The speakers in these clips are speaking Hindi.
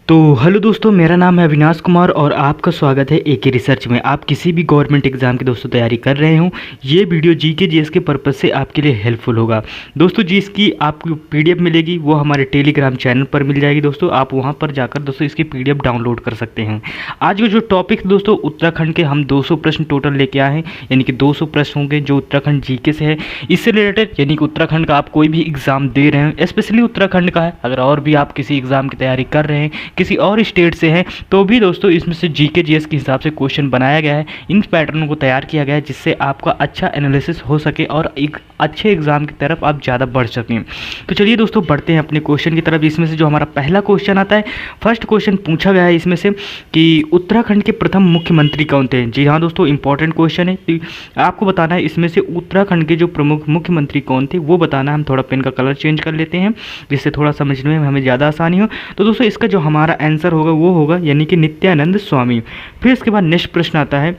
तो हेलो दोस्तों, मेरा नाम है अविनाश कुमार और आपका स्वागत है एके रिसर्च में। आप किसी भी गवर्नमेंट एग्जाम की दोस्तों तैयारी कर रहे हो, ये वीडियो जीके जीएस के पर्पज़ से आपके लिए हेल्पफुल होगा। दोस्तों जिसकी आपको पीडीएफ मिलेगी वो हमारे टेलीग्राम चैनल पर मिल जाएगी। दोस्तों आप वहां पर जाकर दोस्तों इसकी पीडीएफ डाउनलोड कर सकते हैं। आज का जो टॉपिक दोस्तों उत्तराखंड के हम 200 प्रश्न टोटल लेके आए हैं, यानी कि 200 प्रश्न होंगे जो उत्तराखंड जीके से है। इससे रिलेटेड यानी कि उत्तराखंड का आप कोई भी एग्जाम दे रहे हैं, स्पेशली उत्तराखंड का है, अगर और भी आप किसी एग्जाम की तैयारी कर रहे हैं किसी और स्टेट से हैं तो भी दोस्तों इसमें से जीके जीएस के हिसाब से क्वेश्चन बनाया गया है। इन पैटर्न को तैयार किया गया है जिससे आपका अच्छा एनालिसिस हो सके और एक अच्छे एग्जाम की तरफ आप ज़्यादा बढ़ सकें। तो चलिए दोस्तों बढ़ते हैं अपने क्वेश्चन की तरफ। इसमें से जो हमारा पहला क्वेश्चन आता है, फर्स्ट क्वेश्चन पूछा गया है इसमें से कि उत्तराखंड के प्रथम मुख्यमंत्री कौन थे। जी हाँ दोस्तों, इंपॉर्टेंट क्वेश्चन है। तो आपको बताना है इसमें से उत्तराखंड के जो प्रमुख मुख्यमंत्री कौन थे वो बताना है। हम थोड़ा पेन का कलर चेंज कर लेते हैं जिससे थोड़ा समझने में हमें ज़्यादा आसानी हो। तो दोस्तों इसका जो हमारा आंसर होगा वो होगा यानी कि नित्यानंद स्वामी। फिर इसके बाद नेक्स्ट प्रश्न आता है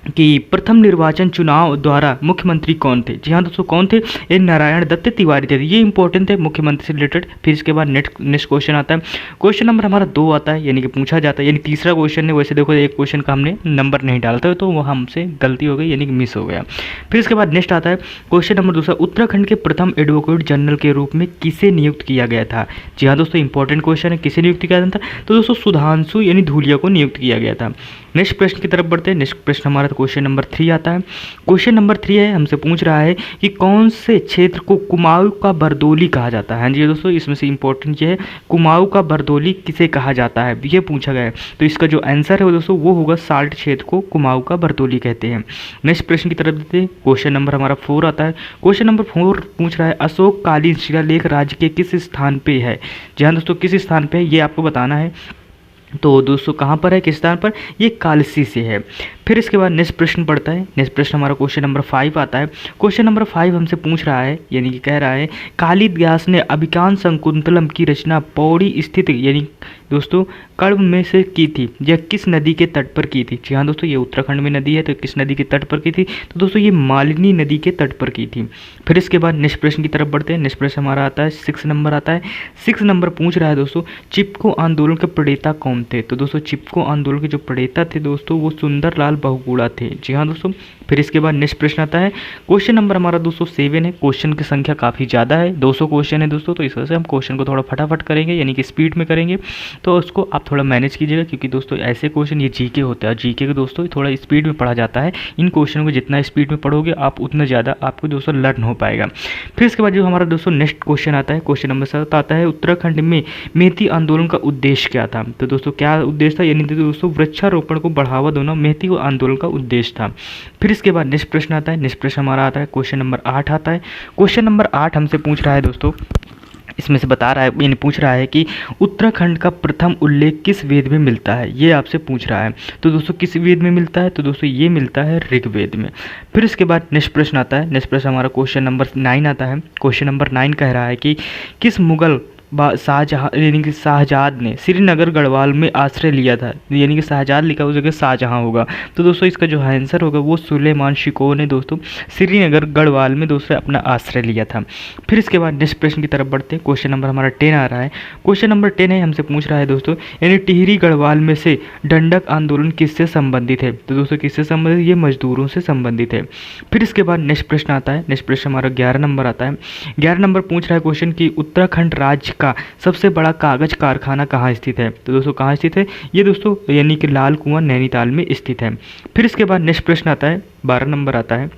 कि प्रथम निर्वाचन चुनाव द्वारा मुख्यमंत्री कौन थे। जी हाँ दोस्तों, कौन थे? ये नारायण दत्त तिवारी थे। ये इंपॉर्टेंट है मुख्यमंत्री से रिलेटेड। फिर इसके बाद नेक्स्ट क्वेश्चन आता है, क्वेश्चन नंबर हमारा 2 आता है, यानी कि पूछा जाता है, यानी तीसरा क्वेश्चन है। वैसे देखो एक क्वेश्चन का हमने नंबर नहीं डालता है तो वो हमसे गलती हो गई, यानी कि मिस हो गया। फिर इसके बाद नेक्स्ट आता है क्वेश्चन नंबर 2, उत्तराखंड के प्रथम एडवोकेट जनरल के रूप में किसे नियुक्त किया गया था। जी हाँ दोस्तों, इंपॉर्टेंट क्वेश्चन है, किसे नियुक्त किया गया था? तो दोस्तों सुधांशु यानी धूलिया को नियुक्त किया गया था। नेक्स्ट प्रश्न की तरफ बढ़ते हैं। नेक्स्ट प्रश्न हमारा क्वेश्चन नंबर 3 आता है। क्वेश्चन नंबर 3 है, हमसे पूछ रहा है कि कौन से क्षेत्र को कुमाऊं का बरदोली कहा जाता है। हाँ जी दोस्तों, इसमें से इंपॉर्टेंट ये है, कुमाऊं का बरदोली किसे कहा जाता है, ये पूछा गया है। तो इसका जो आंसर है दोस्तों वो होगा साल्ट क्षेत्र को कुमाऊं का बरदोली कहते हैं। नेक्स्ट प्रश्न की तरफ देते हैं। क्वेश्चन नंबर हमारा 4 आता है। क्वेश्चन नंबर 4 पूछ रहा है अशोक कालीन शिलालेख राज्य के किस स्थान पे है। जी हाँ दोस्तों, किस स्थान पे है ये आपको बताना है। तो दोस्तों कहाँ पर है, किस स्थान पर? ये कालसी से है। फिर इसके बाद नेक्स्ट प्रश्न पढ़ता है। नेक्स्ट प्रश्न हमारा क्वेश्चन नंबर 5 आता है। क्वेश्चन नंबर 5 हमसे पूछ रहा है, यानी कि कह रहा है कालिदास ने अभिज्ञान शकुंतलम की रचना पौड़ी स्थित यानी दोस्तों कण्व में से की थी, यह किस नदी के तट पर की थी। जी हाँ दोस्तों, ये उत्तराखंड में नदी है तो किस नदी के तट पर की थी? तो दोस्तों ये मालिनी नदी के तट पर की थी। फिर इसके बाद नेक्स्ट प्रश्न की तरफ बढ़ते हैं। नेक्स्ट प्रश्न हमारा आता है 6 नंबर आता है। 6 नंबर पूछ रहा है दोस्तों चिपको आंदोलन के प्रणेता कौन थे। तो दोस्तों चिपको आंदोलन के जो प्रणेता थे दोस्तों वो सुंदरलाल बहुगुणा थे। जी हाँ दोस्तों। फिर इसके बाद नेक्स्ट प्रश्न आता है। क्वेश्चन नंबर हमारा 207 है। क्वेश्चन की संख्या काफ़ी ज़्यादा है, 200 क्वेश्चन है दोस्तों, तो इस वजह से हम क्वेश्चन को थोड़ा फटाफट करेंगे, यानी कि स्पीड में करेंगे। तो उसको आप थोड़ा मैनेज कीजिएगा क्योंकि दोस्तों ऐसे क्वेश्चन ये जीके होता है, जीके के दोस्तों थोड़ा स्पीड में पढ़ा जाता है। इन क्वेश्चनों को जितना स्पीड में पढ़ोगे आप उतना ज़्यादा आपको दोस्तों लर्न हो पाएगा। फिर इसके बाद जो हमारा दोस्तों नेक्स्ट क्वेश्चन आता है, क्वेश्चन नंबर 7 आता है, उत्तराखंड में मेहती आंदोलन का उद्देश्य क्या था। तो दोस्तों क्या उद्देश्य था, यानी दोस्तों वृक्षारोपण को बढ़ावा देना मेहती आंदोलन का उद्देश्य था। फिर इसके बाद नेक्स्ट प्रश्न आता है। नेक्स्ट प्रश्न हमारा आता है क्वेश्चन नंबर 8 आता है। क्वेश्चन नंबर 8 हमसे पूछ रहा है दोस्तों, इसमें से बता रहा है यानी पूछ रहा है कि उत्तराखंड का प्रथम उल्लेख किस वेद में मिलता है, ये आपसे पूछ रहा है। तो दोस्तों किस वेद में मिलता है? तो दोस्तों ये मिलता है ऋग्वेद में। फिर इसके बाद नेक्स्ट प्रश्न आता है। नेक्स्ट प्रश्न हमारा क्वेश्चन नंबर 9 आता है। क्वेश्चन नंबर 9 कह रहा है कि किस मुगल शाहजहाँ यानी कि शाहजाद ने श्रीनगर गढ़वाल में आश्रय लिया था, यानी कि शाहजाद लिखा उस जगह शाहजहाँ होगा। तो दोस्तों इसका जो आंसर होगा वो सुलेमान शिकोह ने दोस्तों श्रीनगर गढ़वाल में दोस्तों अपना आश्रय लिया था। फिर इसके बाद नेक्स्ट प्रश्न की तरफ बढ़ते हैं। क्वेश्चन नंबर हमारा 10 आ रहा है। क्वेश्चन नंबर 10 है, हमसे पूछ रहा है दोस्तों यानी टिहरी गढ़वाल में से दंडक आंदोलन किससे संबंधित है। तो दोस्तों किससे संबंधित? ये मजदूरों से संबंधित है। फिर इसके बाद नेक्स्ट प्रश्न आता है। नेक्स्ट प्रश्न हमारा 11 नंबर आता है। 11 नंबर पूछ रहा है क्वेश्चन कि उत्तराखंड राज्य का सबसे बड़ा कागज कारखाना कहाँ स्थित है। तो दोस्तों कहाँ स्थित है? ये दोस्तों यानी कि लाल कुआं नैनीताल में स्थित है। फिर इसके बाद नेक्स्ट प्रश्न आता है, 12 नंबर आता है।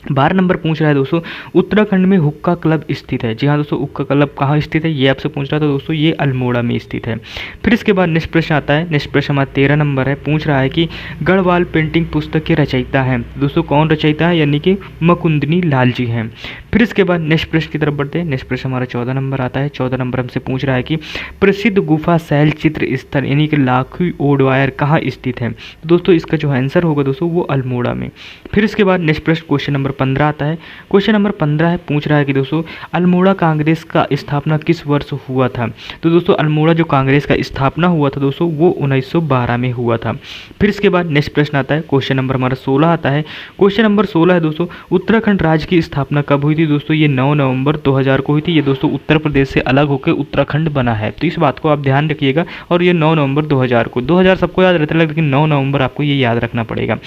12 नंबर पूछ रहा है दोस्तों उत्तराखंड में हुक्का क्लब स्थित है। जी हाँ दोस्तों, हुक्का क्लब कहाँ स्थित है ये आपसे पूछ रहा था दोस्तों, ये अल्मोड़ा में स्थित है। फिर इसके बाद नेक्स्ट प्रश्न आता है। नेक्स्ट प्रश्न हमारा 13 नंबर है। पूछ रहा है कि गढ़वाल पेंटिंग पुस्तक के रचयिता हैं। दोस्तों कौन रचयिता है? यानी कि मुकुंदनी लाल जी हैं। फिर इसके बाद नेक्स्ट प्रश्न की तरफ बढ़ते हैं। नेक्स्ट प्रश्न हमारा 14 नंबर आता है। 14 नंबर हमसे पूछ रहा है कि प्रसिद्ध गुफा शैल चित्र स्थल यानी कि लाखी ओडवायर कहाँ स्थित है। तो दोस्तों इसका जो आंसर होगा दोस्तों वो अल्मोड़ा में। फिर इसके बाद नेक्स्ट प्रश्न क्वेश्चन नंबर 15 आता है। क्वेश्चन नंबर 15 है, पूछ रहा है कि दोस्तों अल्मोड़ा कांग्रेस का स्थापना किस वर्ष हुआ था। तो दोस्तों अल्मोड़ा जो कांग्रेस का स्थापना हुआ था दोस्तों वो 1912 में हुआ था। फिर इसके बाद नेक्स्ट प्रश्न आता है। क्वेश्चन नंबर हमारा 16 आता है। क्वेश्चन नंबर 16 है दोस्तों उत्तराखंड राज्य की स्थापना कब हुई थी। थी दोस्तों, ये 9 नवंबर 2000 को हुई थी। ये दोस्तों उत्तर प्रदेश से अलग होकर उत्तराखंड बना है, तो इस बात को आप ध्यान रखिएगा। और ये 9 नवंबर 2000 को, 2000 सबको याद रहता है लेकिन 9 नवंबर आपको ये याद रखना पड़ेगा।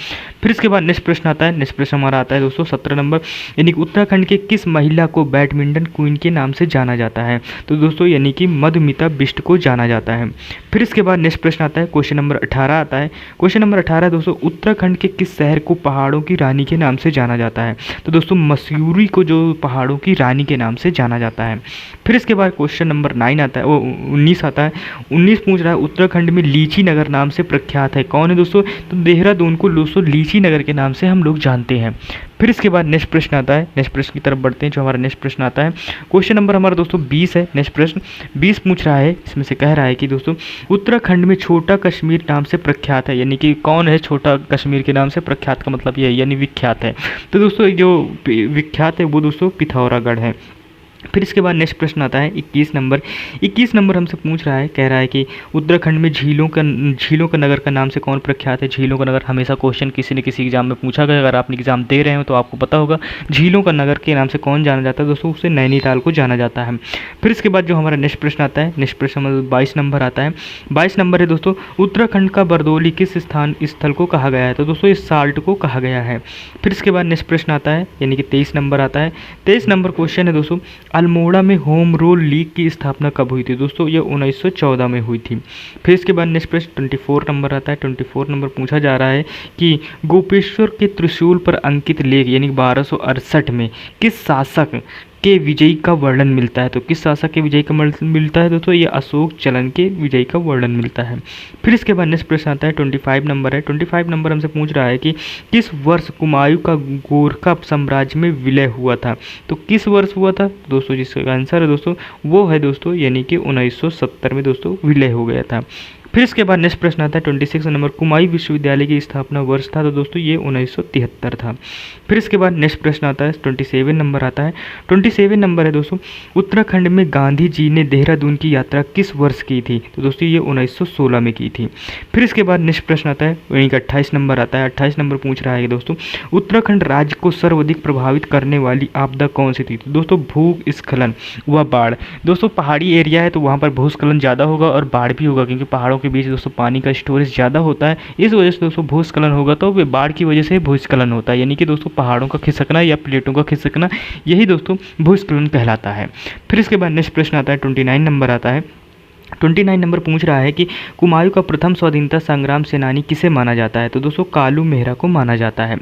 फिर इसके बाद नेक्स्ट प्रश्न आता है, नेक्स्ट प्रश्न हमारा आता है दोस्तों 17 नंबर, यानी कि उत्तराखंड के किस महिला को बैडमिंटन क्वीन के नाम से जाना जाता है? तो दोस्तों यानी कि मधुमिता बिष्ट को जाना जाता है। फिर इसके बाद नेक्स्ट प्रश्न आता है, क्वेश्चन नंबर 18 आता है। क्वेश्चन नंबर 18 दोस्तों, उत्तराखंड के किस शहर को पहाड़ों की रानी के नाम से जाना जाता है? तो दोस्तों मसूरी को जो पहाड़ों की रानी के नाम से जाना जाता है। फिर इसके बाद क्वेश्चन नंबर 9 आता है, वो 19 आता है। 19 पूछ रहा है, उत्तराखंड में लीची नगर नाम से प्रख्यात है कौन है दोस्तों? तो देहरादून को दोस्तों लीची नगर के नाम से हम लोग जानते हैं। फिर इसके बाद नेक्स्ट प्रश्न आता है, नेक्स्ट प्रश्न की तरफ बढ़ते हैं। जो हमारा नेक्स्ट प्रश्न आता है, क्वेश्चन नंबर हमारा दोस्तों 20 है। नेक्स्ट प्रश्न 20 पूछ रहा है, इसमें से कह रहा है कि दोस्तों उत्तराखंड में छोटा कश्मीर नाम से प्रख्यात है, यानी कि कौन है छोटा कश्मीर के नाम से प्रख्यात? का मतलब ये है यानी विख्यात है। तो दोस्तों जो विख्यात है वो दोस्तों पिथौरागढ़ है। फिर इसके बाद नेक्स्ट प्रश्न आता है 21 नंबर। 21 नंबर हमसे पूछ रहा है, कह रहा है कि उत्तराखंड में झीलों का नगर का नाम से कौन प्रख्यात है? झीलों का नगर हमेशा क्वेश्चन किसी न किसी एग्जाम में पूछा गया, अगर आप एग्जाम दे रहे हो तो आपको पता होगा झीलों का नगर के नाम से कौन जाना जाता है दोस्तों? उससे नैनीताल को जाना जाता है। फिर इसके बाद जो हमारा नेक्स्ट प्रश्न आता है, नेक्स्ट प्रश्न मतलब 22 नंबर आता है। 22 नंबर है दोस्तों, उत्तराखंड का बरदोली किस स्थल को कहा गया है? तो दोस्तों इस साल्ट को कहा गया है। फिर इसके बाद नेक्स्ट प्रश्न आता है, यानी कि 23 नंबर आता है। 23 नंबर क्वेश्चन है दोस्तों, अल्मोड़ा में होम रूल लीग की स्थापना कब हुई थी? दोस्तों ये 1914 में हुई थी। फिर इसके बाद नेक्स्ट प्रश्न 24 नंबर आता है। 24 नंबर पूछा जा रहा है कि गोपेश्वर के त्रिशूल पर अंकित लेख यानी 1268 में किस शासक के विजयी का वर्णन मिलता है? तो किस शासक के विजयी का वर्णन मिलता है दोस्तों? ये अशोक चलन के विजयी का वर्णन मिलता है। फिर इसके बाद नेक्स्ट प्रश्न आता है, 25 नंबर है। 25 नंबर हमसे पूछ रहा है कि किस वर्ष कुमायूं का गोरखा साम्राज्य में विलय हुआ था? तो किस वर्ष हुआ था दोस्तों? जिसका आंसर है दोस्तों वो है दोस्तों यानी कि 1970 में दोस्तों विलय हो गया था। फिर इसके बाद नेक्स्ट प्रश्न आता है 26 नंबर, कुमायूं विश्वविद्यालय की स्थापना वर्ष था? तो दोस्तों ये 1973 था। फिर इसके बाद नेक्स्ट प्रश्न आता है 27 नंबर आता है। 27 नंबर है दोस्तों, उत्तराखंड में गांधी जी ने देहरादून की यात्रा किस वर्ष की थी? तो दोस्तों ये 1916 में की थी। फिर इसके बाद नेक्स्ट प्रश्न आता है, वहीं का 28 नंबर आता है। 28 नंबर पूछ रहा है दोस्तों, उत्तराखंड राज्य को सर्वाधिक प्रभावित करने वाली आपदा कौन सी थी? तो दोस्तों भूस्खलन व बाढ़। दोस्तों पहाड़ी एरिया है तो वहाँ पर भूस्खलन ज़्यादा होगा और बाढ़ भी होगा, क्योंकि पहाड़ों के बीच दोस्तों पानी का स्टोरेज ज़्यादा होता है, इस वजह से दोस्तों भूस्खलन होगा। तो बाढ़ की वजह से भूस्खलन होता है, यानी कि दोस्तों पहाड़ों का खिसकना या प्लेटों का खिसकना, यही दोस्तों भूस्खलन कहलाता है। फिर इसके बाद नेक्स्ट प्रश्न आता है 29 नंबर आता है। 29 नंबर पूछ रहा है कि कुमायूं का प्रथम स्वाधीनता संग्राम सेनानी किसे माना जाता है? तो दोस्तों कालू मेहरा को माना जाता है।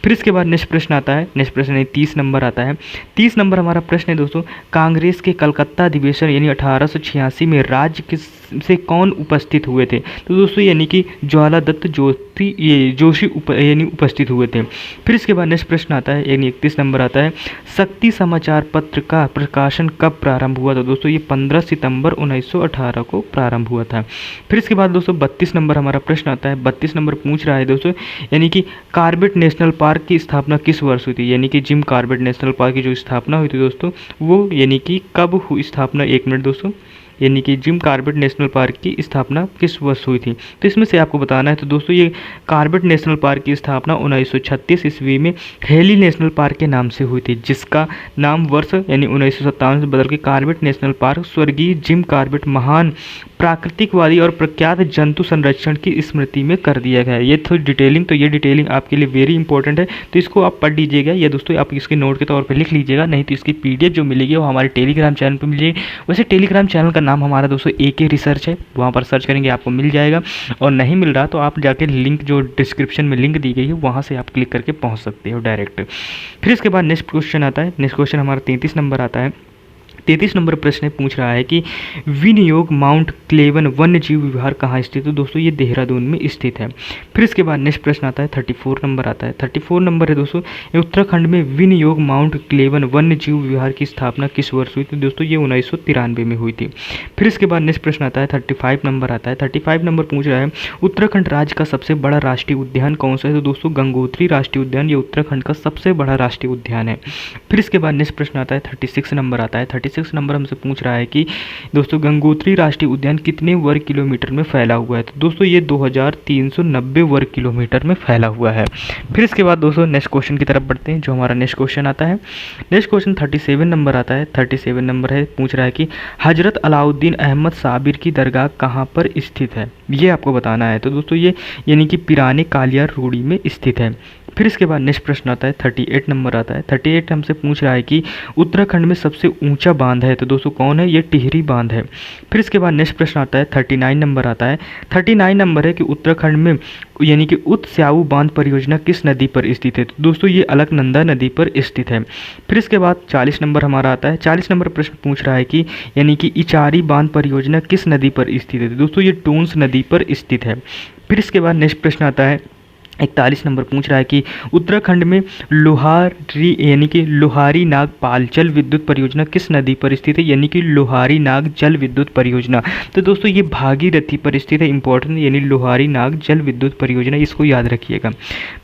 फिर इसके बाद नेक्स्ट प्रश्न आता है, नेक्स्ट प्रश्न 30 नंबर आता है। 30 नंबर हमारा प्रश्न है दोस्तों, कांग्रेस के कलकत्ता अधिवेशन यानी 1886 में राज्य से कौन उपस्थित हुए थे? तो दोस्तों यानी कि ज्वाला दत्त जोशी यानी उपस्थित हुए थे। फिर इसके बाद नेक्स्ट प्रश्न आता है यानी 31 नंबर आता है, शक्ति समाचार पत्र का प्रकाशन कब प्रारंभ हुआ? तो दोस्तों ये 15 सितंबर 1918 को प्रारंभ हुआ था। फिर इसके बाद दोस्तों 32 नंबर हमारा प्रश्न आता है। 32 नंबर पूछ रहा है दोस्तों, यानी कि कॉर्बेट नेशनल पार्क की स्थापना किस वर्ष हुई थी? यानी कि जिम कॉर्बेट नेशनल पार्क की जो स्थापना हुई थी दोस्तों वो यानी कि कब हुई स्थापना? 1 मिनट दोस्तों, यानी कि जिम कॉर्बेट नेशनल पार्क की स्थापना किस वर्ष हुई थी? तो इसमें से आपको बताना है। तो दोस्तों ये कॉर्बेट नेशनल पार्क की स्थापना 1936 ईस्वी में हेली नेशनल पार्क के नाम से हुई थी, जिसका नाम वर्ष यानी 1957 से बदल के कॉर्बेट नेशनल पार्क स्वर्गीय जिम कॉर्बेट महान प्राकृतिकवादी और प्रख्यात जंतु संरक्षण की स्मृति में कर दिया गया है। ये थोड़ी डिटेलिंग, तो ये डिटेलिंग आपके लिए वेरी इंपॉर्टेंट है, तो इसको आप पढ़ लीजिएगा या दोस्तों आप इसके नोट के तौर पर लिख लीजिएगा, नहीं तो इसकी PDF जो मिलेगी वो हमारे टेलीग्राम चैनल पर मिलेगी। वैसे टेलीग्राम चैनल का नाम हमारा दोस्तों AK रिसर्च है, वहाँ पर सर्च करेंगे आपको मिल जाएगा, और नहीं मिल रहा तो आप जाके लिंक जो डिस्क्रिप्शन में लिंक दी गई है वहाँ से आप क्लिक करके पहुँच सकते हो डायरेक्ट। फिर इसके बाद नेक्स्ट क्वेश्चन आता है। नेक्स्ट क्वेश्चन हमारा 33 नंबर आता है। 33 नंबर प्रश्न पूछ रहा है कि विनियोग माउंट क्लेवन वन्य जीव विहार कहाँ स्थित है? तो दोस्तों ये देहरादून में स्थित है। फिर इसके बाद नेक्स्ट प्रश्न आता है 34 नंबर आता है। 34 नंबर है दोस्तों, उत्तराखंड में विनियोग माउंट क्लेवन वन्य जीव विहार की स्थापना किस वर्ष हुई थी? दोस्तों ये 1993 में हुई थी। फिर इसके बाद नेक्स्ट प्रश्न आता है 35 नंबर आता है। 35 नंबर पूछ रहा है उत्तराखंड राज्य का सबसे बड़ा राष्ट्रीय उद्यान कौन सा है? तो दोस्तों गंगोत्री राष्ट्रीय उद्यान ये उत्तराखंड का सबसे बड़ा राष्ट्रीय उद्यान है। फिर इसके बाद नेक्स्ट प्रश्न आता है 36 नंबर आता है। 36 46 नंबर हमसे पूछ रहा है कि दोस्तों गंगोत्री राष्ट्रीय उद्यान कितने वर्ग किलोमीटर में फैला हुआ है? तो दोस्तों ये 2390 वर्ग किलोमीटर में फैला हुआ है। फिर इसके बाद दोस्तों नेक्स्ट क्वेश्चन की तरफ बढ़ते हैं। जो हमारा नेक्स्ट क्वेश्चन आता है, नेक्स्ट क्वेश्चन 37 नंबर आता है। 37 नंबर है, पूछ रहा है कि हजरत अलाउद्दीन अहमद साबिर की दरगाह कहाँ पर स्थित है? ये आपको बताना है। तो दोस्तों ये यानी कि पिराने कालियार रोड़ी में स्थित है। फिर इसके बाद नेक्स्ट प्रश्न आता है 38 नंबर आता है। 38 हमसे पूछ रहा है कि उत्तराखंड में सबसे ऊंचा बांध है? तो दोस्तों कौन है? ये टिहरी बांध है। फिर इसके बाद नेक्स्ट प्रश्न आता है 39 नंबर आता है। 39 नंबर है कि उत्तराखंड में यानी कि उत्स्याऊ बांध परियोजना किस नदी पर स्थित है? तो दोस्तों ये अलकनंदा नदी पर स्थित है। फिर इसके बाद 40 नंबर हमारा आता है। 40 नंबर प्रश्न पूछ रहा है कि यानी कि इचारी बांध परियोजना किस नदी पर स्थित है? तो दोस्तों ये टोंस नदी पर स्थित है। फिर इसके बाद नेक्स्ट प्रश्न आता है 41 नंबर, पूछ रहा है कि उत्तराखंड में लोहारी यानी कि लोहारी नाग पाल जल विद्युत परियोजना किस नदी पर स्थित है? यानी कि लोहारी नाग जल विद्युत परियोजना। तो दोस्तों ये भागीरथी पर स्थित है। इंपॉर्टेंट यानी लोहारी नाग जल विद्युत परियोजना, इसको याद रखिएगा।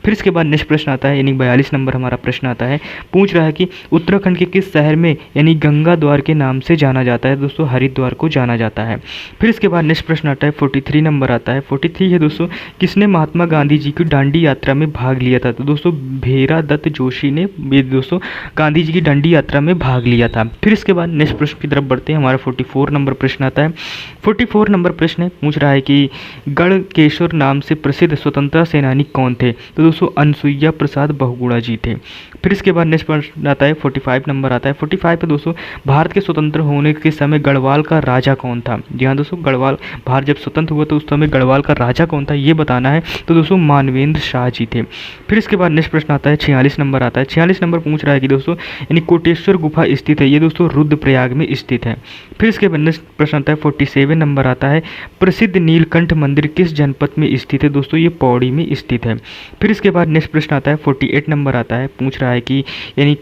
फिर इसके बाद नेक्स्ट प्रश्न आता है यानी 42 नंबर हमारा प्रश्न आता है। पूछ रहा है कि उत्तराखंड के किस शहर में यानी गंगा द्वार के नाम से जाना जाता है? दोस्तों हरिद्वार को जाना जाता है। फिर इसके बाद नेक्स्ट प्रश्न आता है 43 नंबर आता है। 43 है दोस्तों, किसने महात्मा गांधी जी की दांडी यात्रा में भाग लिया था? तो दोस्तों भेरा दत्त जोशी ने दोस्तों गांधी जी की दांडी यात्रा में भाग लिया था। फिर इसके बाद नेक्स्ट प्रश्न की तरफ बढ़ते हैं। हमारा 44 नंबर प्रश्न आता है। 44 नंबर प्रश्न पूछ रहा है कि गढ़केश्वर नाम से प्रसिद्ध स्वतंत्रता सेनानी कौन थे? तो दोस्तों अनसुईया प्रसाद बहुगुणा जी थे। फिर इसके बाद नेक्स्ट प्रश्न आता है 45 नंबर आता है। 45 पे दोस्तों भारत के स्वतंत्र होने के समय गढ़वाल का राजा कौन था? जी हाँ दोस्तों, गढ़वाल भारत जब स्वतंत्र हुआ तो उस समय गढ़वाल का राजा कौन था ये बताना है। तो दोस्तों मानवेंद्र शाह जी थे। फिर इसके बाद नेक्स्ट प्रश्न आता है 46 नंबर आता है। 46 नंबर पूछ रहा है कि दोस्तों यानी कोटेश्वर गुफा स्थित है, ये दोस्तों रुद्रप्रयाग में स्थित है। फिर इसके बाद नेक्स्ट प्रश्न आता है 47 नंबर आता है। प्रसिद्ध नीलकंठ मंदिर किस जनपद में स्थित है? दोस्तों ये पौड़ी में स्थित है। फिर इसके बाद नेक्स्ट प्रश्न आता है 48 नंबर आता है। पूछ रहा है कि यानी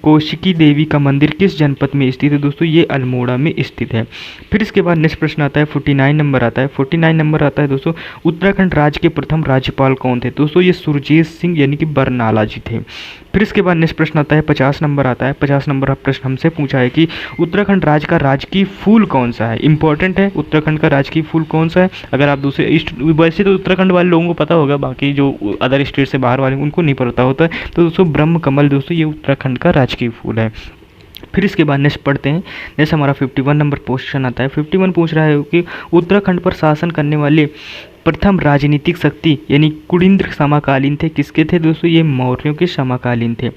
कौशिकी देवी का मंदिर किस जनपद में स्थित है? दोस्तों ये अल्मोड़ा में स्थित है। फिर इसके बाद नेक्स्ट प्रश्न आता है 49 नंबर आता है। 49 नंबर आता है दोस्तों, उत्तराखंड राज्य के प्रथम राज्यपाल कौन थे? दोस्तों ये सुरजीत सिंह यानी कि बरनाला जी थे। फिर इसके बाद नेक्स्ट प्रश्न आता है 50 नंबर आता है। 50 नंबर प्रश्न हमसे पूछा है कि उत्तराखंड राज्य का राजकीय फूल कौन सा है? इंपॉर्टेंट है, उत्तराखंड का राजकीय फूल कौन सा है? अगर आप दूसरे वैसे तो उत्तराखंड वाले लोगों को पता होगा, बाकी जो अदर स्टेट से बाहर वाले उनको नहीं पता होता है। तो दोस्तों ब्रह्म कमल दोस्तों ये उत्तराखंड का राजकीय फूल है। फिर इसके बाद नेक्स्ट पढ़ते हैं। नेक्स्ट हमारा 51 नंबर क्वेश्चन आता है। 51 पूछ रहा है कि उत्तराखंड पर शासन करने वाले प्रथम राजनीतिक शक्ति यानी कुड़िंद्र समकालीन थे, किसके थे? दोस्तों ये मौर्यों के समकालीन थे।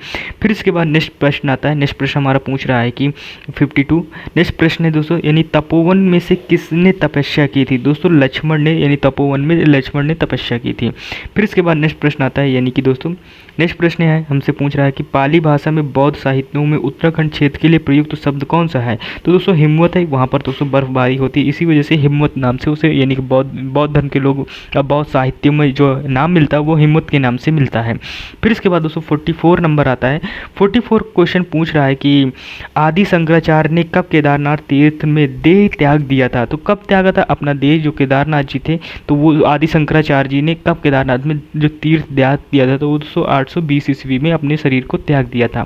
फिर इसके बाद नेक्स्ट प्रश्न आता है। नेक्स्ट प्रश्न हमारा पूछ रहा है कि 52 नेक्स्ट प्रश्न है दोस्तों, यानी तपोवन में से किसने तपस्या की थी? दोस्तों लक्ष्मण ने, यानी तपोवन में लक्ष्मण ने तपस्या की थी। फिर इसके बाद नेक्स्ट प्रश्न आता है यानी कि दोस्तों नेक्स्ट प्रश्न है हमसे पूछ रहा है कि पाली भाषा में बौद्ध साहित्यों में उत्तराखंड क्षेत्र के लिए प्रयुक्त शब्द कौन सा है? तो दोस्तों हिम्मत है। वहाँ पर दोस्तों बर्फबारी होती है, इसी वजह से हिम्मत नाम से उसे यानी कि बौद्ध धर्म के लोग बौद्ध साहित्य में जो नाम मिलता है वो हिम्मत के नाम से मिलता है। फिर इसके बाद दोस्तों 44 नंबर आता है। 44 क्वेश्चन पूछ रहा है कि आदि शंकराचार्य ने कब केदारनाथ तीर्थ में देह त्याग दिया था? तो कब त्यागा था अपना देह? जो केदारनाथ जी थे तो वो आदि शंकराचार्य जी ने कब केदारनाथ में जो तीर्थ त्याग दिया था? तो वो 820 ईस्वी में अपने शरीर को त्याग दिया था।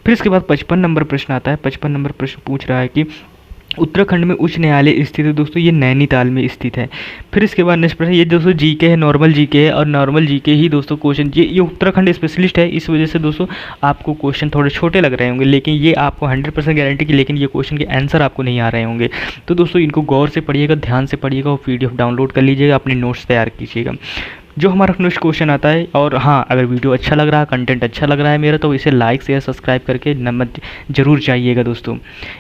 फिर इसके बाद 55 नंबर प्रश्न आता है। 55 नंबर प्रश्न पूछ रहा है कि उत्तराखंड में उच्च न्यायालय स्थित है? दोस्तों ये नैनीताल में स्थित है। फिर इसके बाद नेक्स्ट प्रश्न, ये दोस्तों जीके है, नॉर्मल जीके है, और नॉर्मल जीके ही दोस्तों क्वेश्चन ये उत्तराखंड स्पेशलिस्ट है, इस वजह से दोस्तों आपको क्वेश्चन थोड़े छोटे लग रहे होंगे, लेकिन ये आपको 100% गारंटी की, लेकिन ये क्वेश्चन के आंसर आपको नहीं आ रहे होंगे। तो दोस्तों इनको गौर से पढ़िएगा, ध्यान से पढ़िएगा और PDF डाउनलोड कर लीजिएगा, अपने नोट्स तैयार कीजिएगा। जो हमारा नेक्स्ट क्वेश्चन आता है, और हाँ अगर वीडियो अच्छा लग रहा है, कंटेंट अच्छा लग रहा है मेरा, तो इसे लाइक शेयर सब्सक्राइब करके नंबर जरूर जाइएगा दोस्तों।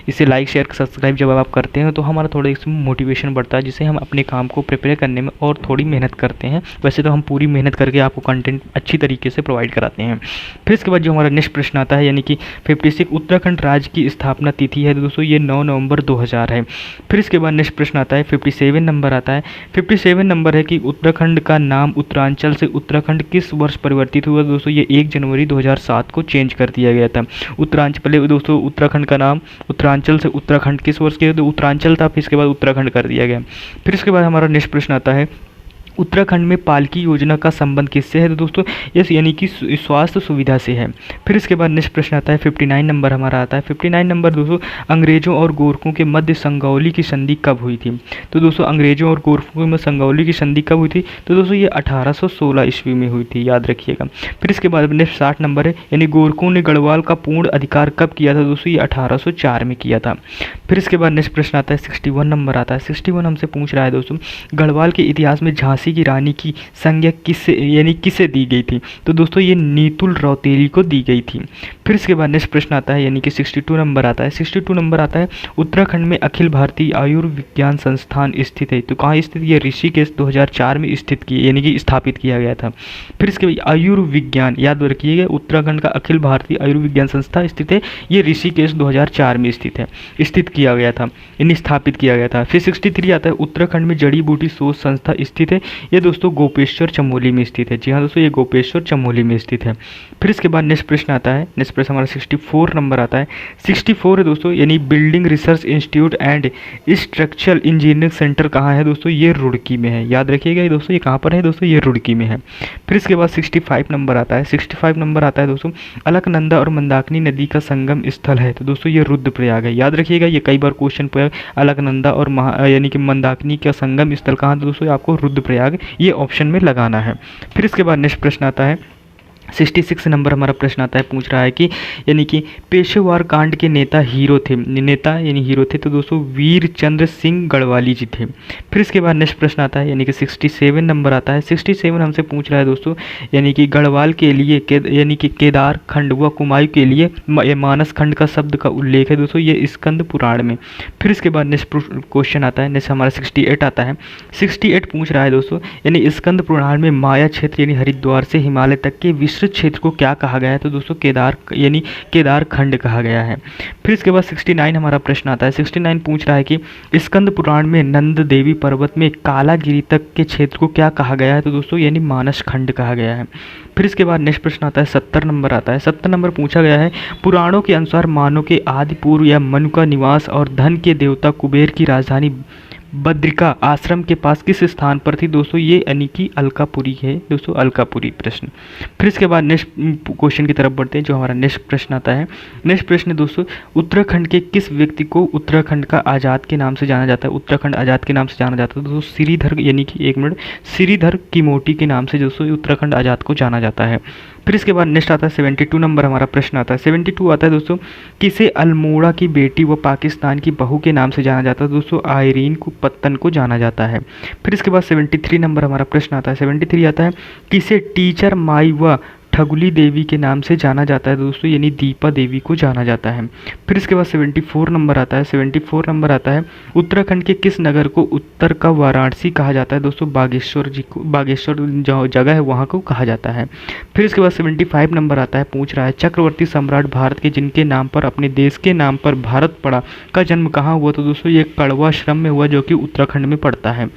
इसे लाइक शेयर सब्सक्राइब जब आप करते हैं तो हमारा थोड़ा इसमें मोटिवेशन बढ़ता है, जिससे हम अपने काम को प्रिपेयर करने में और थोड़ी मेहनत करते हैं। वैसे तो हम पूरी मेहनत करके आपको कंटेंट अच्छी तरीके से प्रोवाइड कराते हैं। फिर इसके बाद जो हमारा नेक्स्ट प्रश्न आता है यानी कि 56 उत्तराखंड राज्य की स्थापना तिथि है दोस्तों, ये 9 नवंबर 2000 है। फिर इसके बाद नेक्स्ट प्रश्न आता है 57 नंबर आता है। 57 नंबर है कि उत्तराखंड का नाम उत्तरांचल से उत्तराखंड किस वर्ष परिवर्तित हुआ? दोस्तों ये 1 जनवरी 2007 को चेंज कर दिया गया था। उत्तरांचल पहले दोस्तों उत्तराखंड का नाम उत्तरांचल से उत्तराखंड किस वर्ष के? तो उत्तरांचल था, फिर इसके बाद उत्तराखंड कर दिया गया। फिर इसके बाद हमारा नेक्स्ट प्रश्न आता है उत्तराखंड में पालकी योजना का संबंध किससे है? तो दोस्तों यस यानी कि स्वास्थ्य सुविधा से है। फिर इसके बाद नेक्स्ट प्रश्न आता है 59 नंबर हमारा आता है। 59 नंबर दोस्तों, अंग्रेजों और गोरखों के मध्य संगौली की संधि कब हुई थी? तो दोस्तों अंग्रेजों और गोरखों के मध्य संगौली की संधि कब हुई थी? तो दोस्तों ये 1816 ईस्वी में हुई थी, याद रखिएगा। फिर इसके बाद नेक्स्ट 60 नंबर है, यानी गोरखों ने गढ़वाल का पूर्ण अधिकार कब किया था? दोस्तों ये 1804 में किया था। फिर इसके बाद नेक्स्ट प्रश्न आता है 61 नंबर आता है। 61 हमसे पूछ रहा है दोस्तों, गढ़वाल के इतिहास में झांसी की रानी की संज्ञा किसे दी गई थी? तो दोस्तों ये नीतुल रौतेली को दी गई थी। फिर इसके बाद नेक्स्ट प्रश्न आता है यानी कि 62 नंबर आता है। 62 नंबर आता है, उत्तराखंड में अखिल भारतीय आयुर्विज्ञान संस्थान स्थित है। तो कहाँ स्थित? ये ऋषिकेश 2004 में स्थित की यानी कि स्थापित किया गया था। फिर इसके बाद आयुर्विज्ञान, याद रखिएगा, उत्तराखंड का अखिल भारतीय आयुर्विज्ञान संस्था स्थित है, ये ऋषिकेश 2004 में स्थित किया गया था, यानी स्थापित किया गया था। फिर 63 आता है, उत्तराखंड में जड़ी बूटी शोध संस्था स्थित है, ये दोस्तों गोपेश्वर चमोली में स्थित है। जी हाँ दोस्तों, ये गोपेश्वर चमोली में स्थित है। फिर इसके बाद नेक्स्ट प्रश्न आता है, नेक्स्ट प्रश्न हमारा 64 नंबर आता है। 64 है दोस्तों, यानी building research institute and structural engineering centre कहाँ है? दोस्तों ये रुड़की में है, याद रखिएगा। ये दोस्तों ये कहाँ पर है? दोस्तों ये रुड़की में है। फिर इसके बाद 65 नंबर आता है। 65 नंबर आता है दोस्तों, अलकनंदा और मंदाकिनी नदी का संगम स्थल है। तो दोस्तों ये रुद्रप्रयाग है, याद रखिएगा। ये कई बार क्वेश्चन पर अलकनंदा और यानी कि मंदाकिनी का संगम स्थल कहाँ? दोस्तों आपको रुद्रप्रयाग ये ऑप्शन में लगाना है। फिर इसके बाद नेक्स्ट प्रश्न आता है 66 नंबर हमारा प्रश्न आता है, पूछ रहा है कि यानी कि पेशेवर कांड के नेता हीरो थे। तो दोस्तों वीर चंद्र सिंह गढ़वाली जी थे। फिर इसके बाद नेक्स्ट प्रश्न आता है यानी कि 67 नंबर आता है। 67 हमसे पूछ रहा है दोस्तों, यानी कि गढ़वाल के लिए यानी कि केदार खंड व कुमायूं के लिए मानस खंड का शब्द का उल्लेख है दोस्तों, ये स्कंद पुराण में। फिर इसके बाद नेक्स्ट क्वेश्चन आता है, नेक्स्ट हमारा 68 आता है। 68 पूछ रहा है दोस्तों, यानी स्कंद पुराण में माया क्षेत्र यानी हरिद्वार से हिमालय तक के विस्तृत क्षेत्र को क्या कहा गया है? तो दोस्तों केदार खंड कहा गया है। फिर इसके बाद 69 हमारा प्रश्न आता है। 69 पूछ रहा है कि स्कंद पुराण में नंद देवी पर्वत में कालागिरी तक के क्षेत्र को क्या कहा गया है? तो दोस्तों यानी मानस खंड कहा गया है। फिर इसके बाद नेक्स्ट प्रश्न आता है 70 नंबर आता है। 70 नंबर पूछा गया है, पुराणों के अनुसार मानव के आदि पूर्व या मनु का निवास और धन के देवता कुबेर की राजधानी बद्रिका आश्रम के पास किस स्थान पर थी? दोस्तों ये यानी कि अलकापुरी है दोस्तों, अलकापुरी प्रश्न। फिर इसके बाद नेक्स्ट क्वेश्चन की तरफ बढ़ते हैं, जो हमारा नेक्स्ट प्रश्न आता है। नेक्स्ट प्रश्न दोस्तों, उत्तराखंड के किस व्यक्ति को उत्तराखंड का आज़ाद के नाम से जाना जाता है? उत्तराखंड आज़ाद के नाम से जाना जाता है दोस्तों श्रीधर, यानी कि एक मिनट, श्रीधर किमोटी के नाम से दोस्तों उत्तराखंड आज़ाद को जाना जाता है। फिर इसके बाद नेक्स्ट आता है 72 नंबर हमारा प्रश्न आता है। 72 आता है दोस्तों, किसे अल्मोड़ा की बेटी व पाकिस्तान की बहू के नाम से जाना जाता है? दोस्तों आयरीन को पत्तन को जाना जाता है। फिर इसके बाद 73 नंबर हमारा प्रश्न आता है। 73 आता है, किसे टीचर माई व ठगुली देवी के नाम से जाना जाता है? दोस्तों यानी दीपा देवी को जाना जाता है। फिर इसके बाद 74 नंबर आता है। 74 नंबर आता है, उत्तराखंड के किस नगर को उत्तर का वाराणसी कहा जाता है? दोस्तों बागेश्वर जो जगह है वहाँ को कहा जाता है। फिर इसके बाद 75 नंबर आता है, पूछ रहा है चक्रवर्ती सम्राट भारत के जिनके नाम पर अपने देश के नाम पर भारत पड़ा का जन्म कहाँ हुआ? तो दोस्तों ये कड़वा आश्रम में हुआ, जो कि उत्तराखंड में पड़ता है।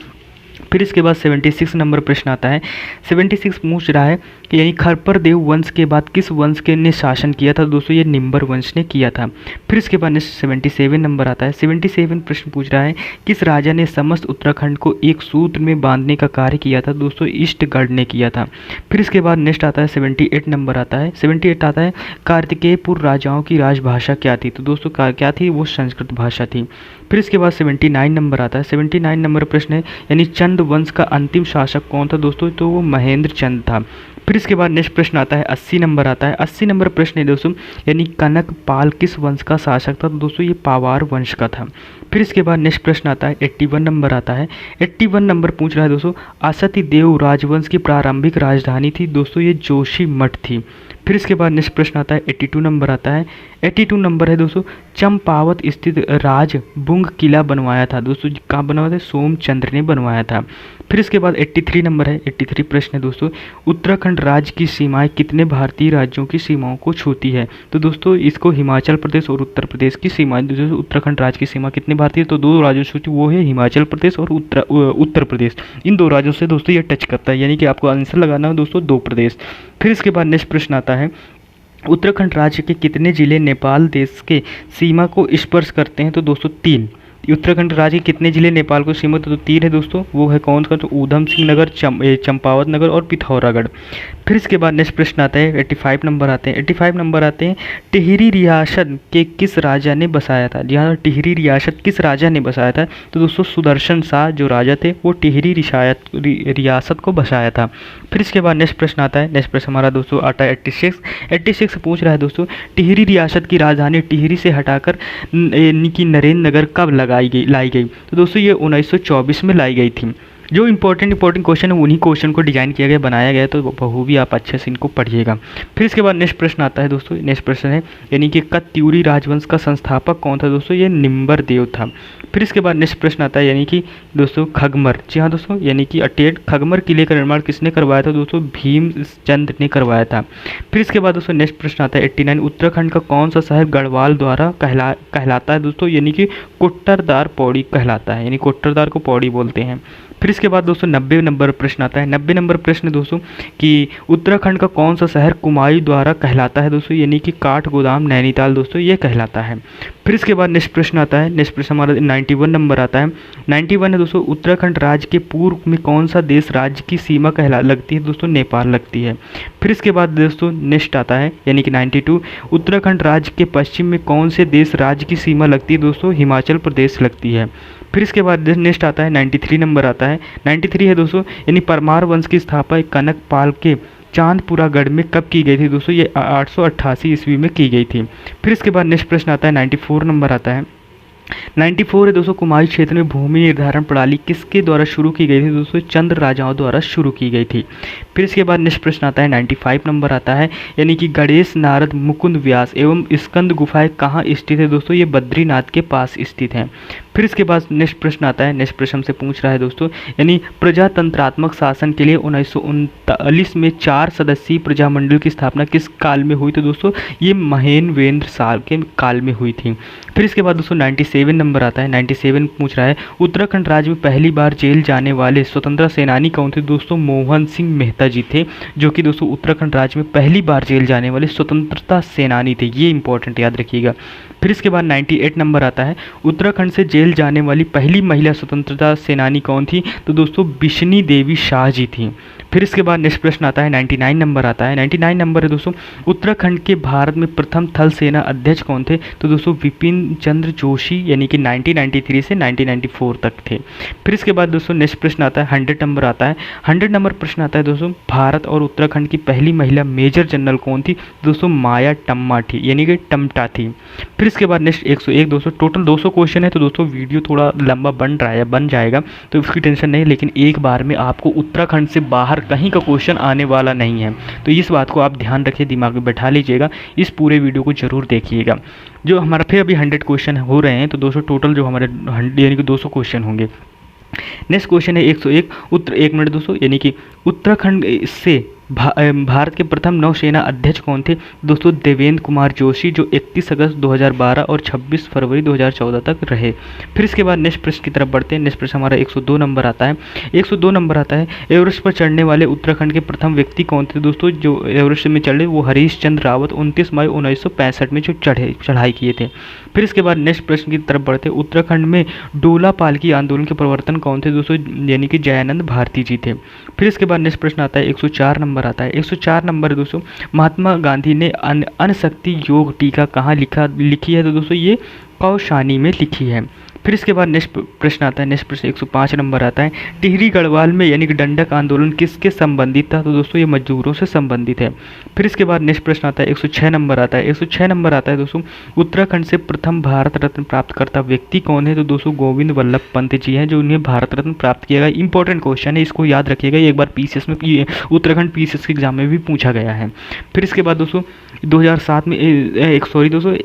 फिर इसके बाद 76 नंबर प्रश्न आता है। 76 पूछ रहा है कि यानी खरपर देव वंश के बाद किस वंश के ने शासन किया था? दोस्तों ये निम्बर वंश ने किया था। फिर इसके बाद 77 नंबर आता है। 77 प्रश्न पूछ रहा है, किस राजा ने समस्त उत्तराखंड को एक सूत्र में बांधने का कार्य किया था? दोस्तों ईस्टगढ़ ने किया था। फिर इसके बाद नेक्स्ट आता है 78 नंबर आता है। 78 आता है, कार्तिकेयपुर राजाओं की राजभाषा क्या थी? तो दोस्तों क्या थी? वो संस्कृत भाषा थी। फिर इसके बाद 79 नंबर आता है। 79 नंबर प्रश्न है, यानी चंद वंश का अंतिम शासक कौन था? दोस्तों तो वो महेंद्र चंद था। फिर इसके बाद नेक्स्ट प्रश्न आता है 80 नंबर आता है। 80 नंबर प्रश्न है दोस्तों, यानी कनक पाल किस वंश का शासक था? तो दोस्तों ये पावार वंश का था। फिर इसके बाद नेक्स्ट प्रश्न आता है 81 नंबर आता है। 81 नंबर पूछ रहा है दोस्तों, असती देव राजवंश की प्रारंभिक राजधानी थी? दोस्तों ये जोशी मठ थी। फिर इसके बाद नेक्स्ट प्रश्न आता है 82 नंबर आता है। 82 नंबर है दोस्तों, चंपावत स्थित राज बुंग किला बनवाया था? दोस्तों कहाँ बनवाया था? सोमचंद्र ने बनवाया था। फिर इसके बाद 83 नंबर है। 83 प्रश्न है दोस्तों, उत्तराखंड राज्य की सीमाएं कितने भारतीय राज्यों की सीमाओं को छूती है? तो दोस्तों इसको हिमाचल प्रदेश और उत्तर प्रदेश की सीमाएं, दोस्तों उत्तराखंड राज्य की सीमा कितने भारतीय? तो दो राज्यों से छूती, वो है हिमाचल प्रदेश और उत्तर प्रदेश। इन दो राज्यों से दोस्तों ये टच करता है, यानी कि आपको आंसर लगाना है दोस्तों 2 प्रदेश। फिर इसके बाद नेक्स्ट प्रश्न आता है, उत्तराखंड राज्य के कितने जिले नेपाल देश के सीमा को स्पर्श करते हैं? तो दोस्तों 3। उत्तराखंड राज्य के कितने जिले नेपाल को सीमित तो 3 है दोस्तों, वो है कौन सा, तो ऊधम सिंह नगर, चंपावत नगर और पिथौरागढ़। फिर इसके बाद नेक्स्ट प्रश्न आता है 85 नंबर आते हैं। 85 नंबर आते हैं, टिहरी रियासत के किस राजा ने बसाया था। जी हाँ, टिहरी रियासत किस राजा ने बसाया था, तो दोस्तों सुदर्शन शाह जो राजा थे वो टिहरी रियासत को बसाया था। फिर इसके बाद नेक्स्ट प्रश्न आता है, नेक्स्ट प्रश्न हमारा दोस्तों आता है 86 पूछ रहा है दोस्तों, टिहरी रियासत की राजधानी टिहरी से हटाकर यानी कि नरेंद्र नगर कब लाई गई, तो दोस्तों ये 1924 में लाई गई थी। जो इंपॉर्टेंट क्वेश्चन है उन्हीं क्वेश्चन को डिजाइन किया गया, बनाया गया, तो बखूबी आप अच्छे से इनको पढ़िएगा। फिर इसके बाद नेक्स्ट प्रश्न आता है दोस्तों, नेक्स्ट प्रश्न है यानी कि कत्यूरी राजवंश का संस्थापक कौन था दोस्तों, ये निम्बर देव था। फिर इसके बाद नेक्स्ट प्रश्न आता है यानी कि दोस्तों खगमर, जी हाँ दोस्तों, यानी कि अटेट खगमर किले का निर्माण किसने करवाया था दोस्तों, भीमचंद ने करवाया था। फिर इसके बाद दोस्तों नेक्स्ट प्रश्न आता है 89, उत्तराखंड का कौन सा शहर गढ़वाल द्वारा कहलाता है दोस्तों, यानी कि कुट्टरदार पौड़ी कहलाता है, यानी कुट्टरदार को पौड़ी बोलते हैं। फिर इसके बाद दोस्तों 90 नंबर प्रश्न आता है। 90 नंबर प्रश्न दोस्तों कि उत्तराखंड का कौन सा शहर कुमायूं द्वारा कहलाता है दोस्तों, यानी कि काठगोदाम नैनीताल दोस्तों ये कहलाता है। फिर इसके बाद नेक्स्ट प्रश्न आता है, नेक्स्ट प्रश्न हमारा 91 नंबर आता है। 91 है दोस्तों, उत्तराखंड राज्य के पूर्व में कौन सा देश राज्य की सीमा लगती है दोस्तों, नेपाल लगती है। फिर इसके बाद दोस्तों नेक्स्ट आता है यानी कि 92, उत्तराखंड राज्य के पश्चिम में कौन से देश राज्य की सीमा लगती है दोस्तों, हिमाचल प्रदेश लगती है। फिर इसके बाद नेक्स्ट आता है 93 नंबर आता है। 93 है दोस्तों, यानी परमार वंश की स्थापना कनक पाल के चांदपुरा गढ़ में कब की गई थी दोस्तों, ये 888 ईस्वी में की गई थी। फिर इसके बाद नेक्स्ट प्रश्न आता है 94 नंबर आता है। 94 है दोस्तों, कुमायूं क्षेत्र में भूमि निर्धारण प्रणाली किसके द्वारा शुरू की गई थी दोस्तों, चंद्र राजाओं द्वारा शुरू की गई थी। फिर इसके बाद नेक्स्ट प्रश्न आता है 95 नंबर आता है, यानी कि गणेश नारद मुकुंद व्यास एवं स्कंद गुफाएं कहाँ स्थित है दोस्तों, ये बद्रीनाथ के पास स्थित हैं। फिर इसके बाद नेक्स्ट प्रश्न आता है, नेक्स्ट प्रश्न हमसे पूछ रहा है दोस्तों, यानी प्रजातंत्रात्मक शासन के लिए 1939 में 4 सदस्यीय प्रजामंडल की स्थापना किस काल में हुई, तो दोस्तों ये महेंद्रवेंद्र साल के काल में हुई थी। फिर इसके बाद दोस्तों 97 नंबर आता है। 97 पूछ रहा है, उत्तराखंड राज्य में पहली बार जेल जाने वाले स्वतंत्रता सेनानी कौन थे दोस्तों, मोहन सिंह मेहता जी थे, जो कि दोस्तों उत्तराखंड राज्य में पहली बार जेल जाने वाले स्वतंत्रता सेनानी थे, ये इंपॉर्टेंट याद रखिएगा। फिर इसके बाद 98 नंबर आता है, उत्तराखंड से जेल जाने वाली पहली महिला स्वतंत्रता सेनानी कौन थी, तो दोस्तों बिशनी देवी शाह जी थी। फिर इसके बाद नेक्स्ट प्रश्न आता है 99 नंबर आता है। 99 नंबर है दोस्तों, उत्तराखंड के भारत में प्रथम थल सेना अध्यक्ष कौन थे, तो दोस्तों विपिन चंद्र जोशी, यानी कि 1993 से 1994 तक थे। फिर इसके बाद दोस्तों नेक्स्ट प्रश्न आता है 100 नंबर आता है। 100 नंबर प्रश्न आता है दोस्तों, भारत और उत्तराखंड की पहली महिला मेजर जनरल कौन थी, दोस्तों माया टम्मा थी, यानी कि टमटा थी। फिर इसके बाद नेक्स्ट 101 दोस्तों, टोटल 200 क्वेश्चन है, तो दोस्तों वीडियो थोड़ा लंबा बन जाएगा, तो इसकी टेंशन नहीं, लेकिन एक बार में आपको उत्तराखंड से बाहर कहीं का क्वेश्चन आने वाला नहीं है, तो इस बात को आप ध्यान रखिए, दिमाग में बैठा लीजिएगा, इस पूरे वीडियो को जरूर देखिएगा। जो हमारा फिर अभी 100 क्वेश्चन हो रहे हैं, तो दोस्तों टोटल जो हमारे यानी कि 200 क्वेश्चन होंगे। नेक्स्ट क्वेश्चन है 101 1 मिनट दोस्तों, यानी कि उत्तराखंड से भारत के प्रथम नौसेना अध्यक्ष कौन थे, दोस्तों देवेंद्र कुमार जोशी, जो 31 अगस्त 2012 और 26 फरवरी 2014 तक रहे। फिर इसके बाद नेक्स्ट प्रश्न की तरफ बढ़ते हैं। नेक्स्ट प्रश्न हमारा 102 नंबर आता है। 102 नंबर आता है, एवरेस्ट पर चढ़ने वाले उत्तराखंड के प्रथम व्यक्ति कौन थे दोस्तों, जो एवरेस्ट में चढ़े वो हरीश चंद्र रावत 29 मई 1965 में जो चढ़ाई किए थे। फिर इसके बाद नेक्स्ट प्रश्न की तरफ बढ़ते हैं, उत्तराखंड में डोला पालकी आंदोलन के प्रवर्तन कौन थे दोस्तों, यानी कि जयानंद भारती जी थे। फिर इसके बाद नेक्स्ट प्रश्न आता है 104 नंबर आता है। 104 नंबर दोस्तों, महात्मा गांधी ने अनशक्ति योग टीका कहाँ लिखी है, तो दोस्तों ये कौशानी में लिखी है। फिर इसके बाद नेक्स्ट प्रश्न आता है, नेक्स्ट प्रश्न 105 नंबर आता है, टिहरी गढ़वाल में यानी कि दंडक आंदोलन किसके संबंधित था, तो दोस्तों ये मजदूरों से संबंधित है। फिर इसके बाद नेक्स्ट प्रश्न आता है 106 नंबर आता है। 106 नंबर आता है दोस्तों, उत्तराखंड से प्रथम भारत रत्न प्राप्तकर्ता व्यक्ति कौन है, तो दोस्तों गोविंद वल्लभ पंत जी हैं, जो उन्हें भारत रत्न प्राप्त किया गया। इंपॉर्टेंट क्वेश्चन है, इसको याद रखिएगा, एक बार पीसीएस में उत्तराखंड पीसीएस के एग्जाम में भी पूछा गया है। फिर इसके बाद दोस्तों 2007 में सॉरी दोस्तों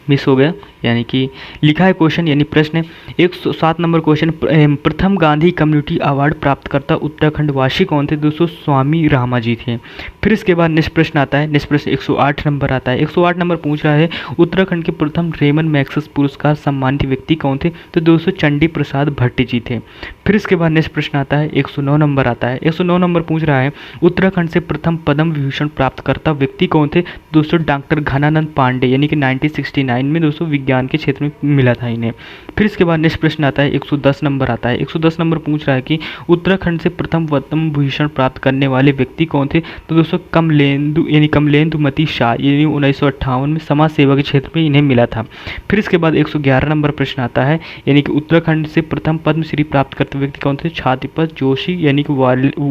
मिस हो गया, यानी कि लिखा है क्वेश्चन, यानी प्रश्न है 107 नंबर क्वेश्चन, प्रथम गांधी कम्युनिटी अवार्ड प्राप्तकर्ता उत्तराखंड वासी कौन थे दोस्तों, स्वामी रामा जी थे। फिर इसके बाद नेक्स्ट प्रश्न आता है, नेक्स्ट प्रश्न 108 नंबर आता है। 108 नंबर पूछ रहा है उत्तराखंड के प्रथम रेमन मैग्सेसे पुरस्कार सम्मानित व्यक्ति कौन थे? तो दोस्तों चंडी प्रसाद भट्ट जी थे। फिर इसके बाद नेक्स्ट प्रश्न आता है 109 नंबर आता है। 109 नंबर पूछ रहा है उत्तराखंड से प्रथम पद्म विभूषण प्राप्तकर्ता व्यक्ति कौन थे? दोस्तों डॉक्टर घनानंद पांडे, यानी कि 1969 में दोस्तों विज्ञान के क्षेत्र में मिला था इन्हें। फिर इसके बाद नेक्स्ट प्रश्न आता है 110 नंबर आता है। 110 नंबर पूछ रहा है कि उत्तराखंड से प्रथम पद्म विभूषण प्राप्त करने वाले व्यक्ति कौन थे? तो दोस्तों कमलेंदुमती शाह, यानी 1958 में समाज सेवा के क्षेत्र में इन्हें मिला था। फिर इसके बाद 111 नंबर प्रश्न आता है, यानी कि उत्तराखंड से प्रथम पद्मश्री प्राप्त करते व्यक्ति कौन थे? छातीपत जोशी, यानी कि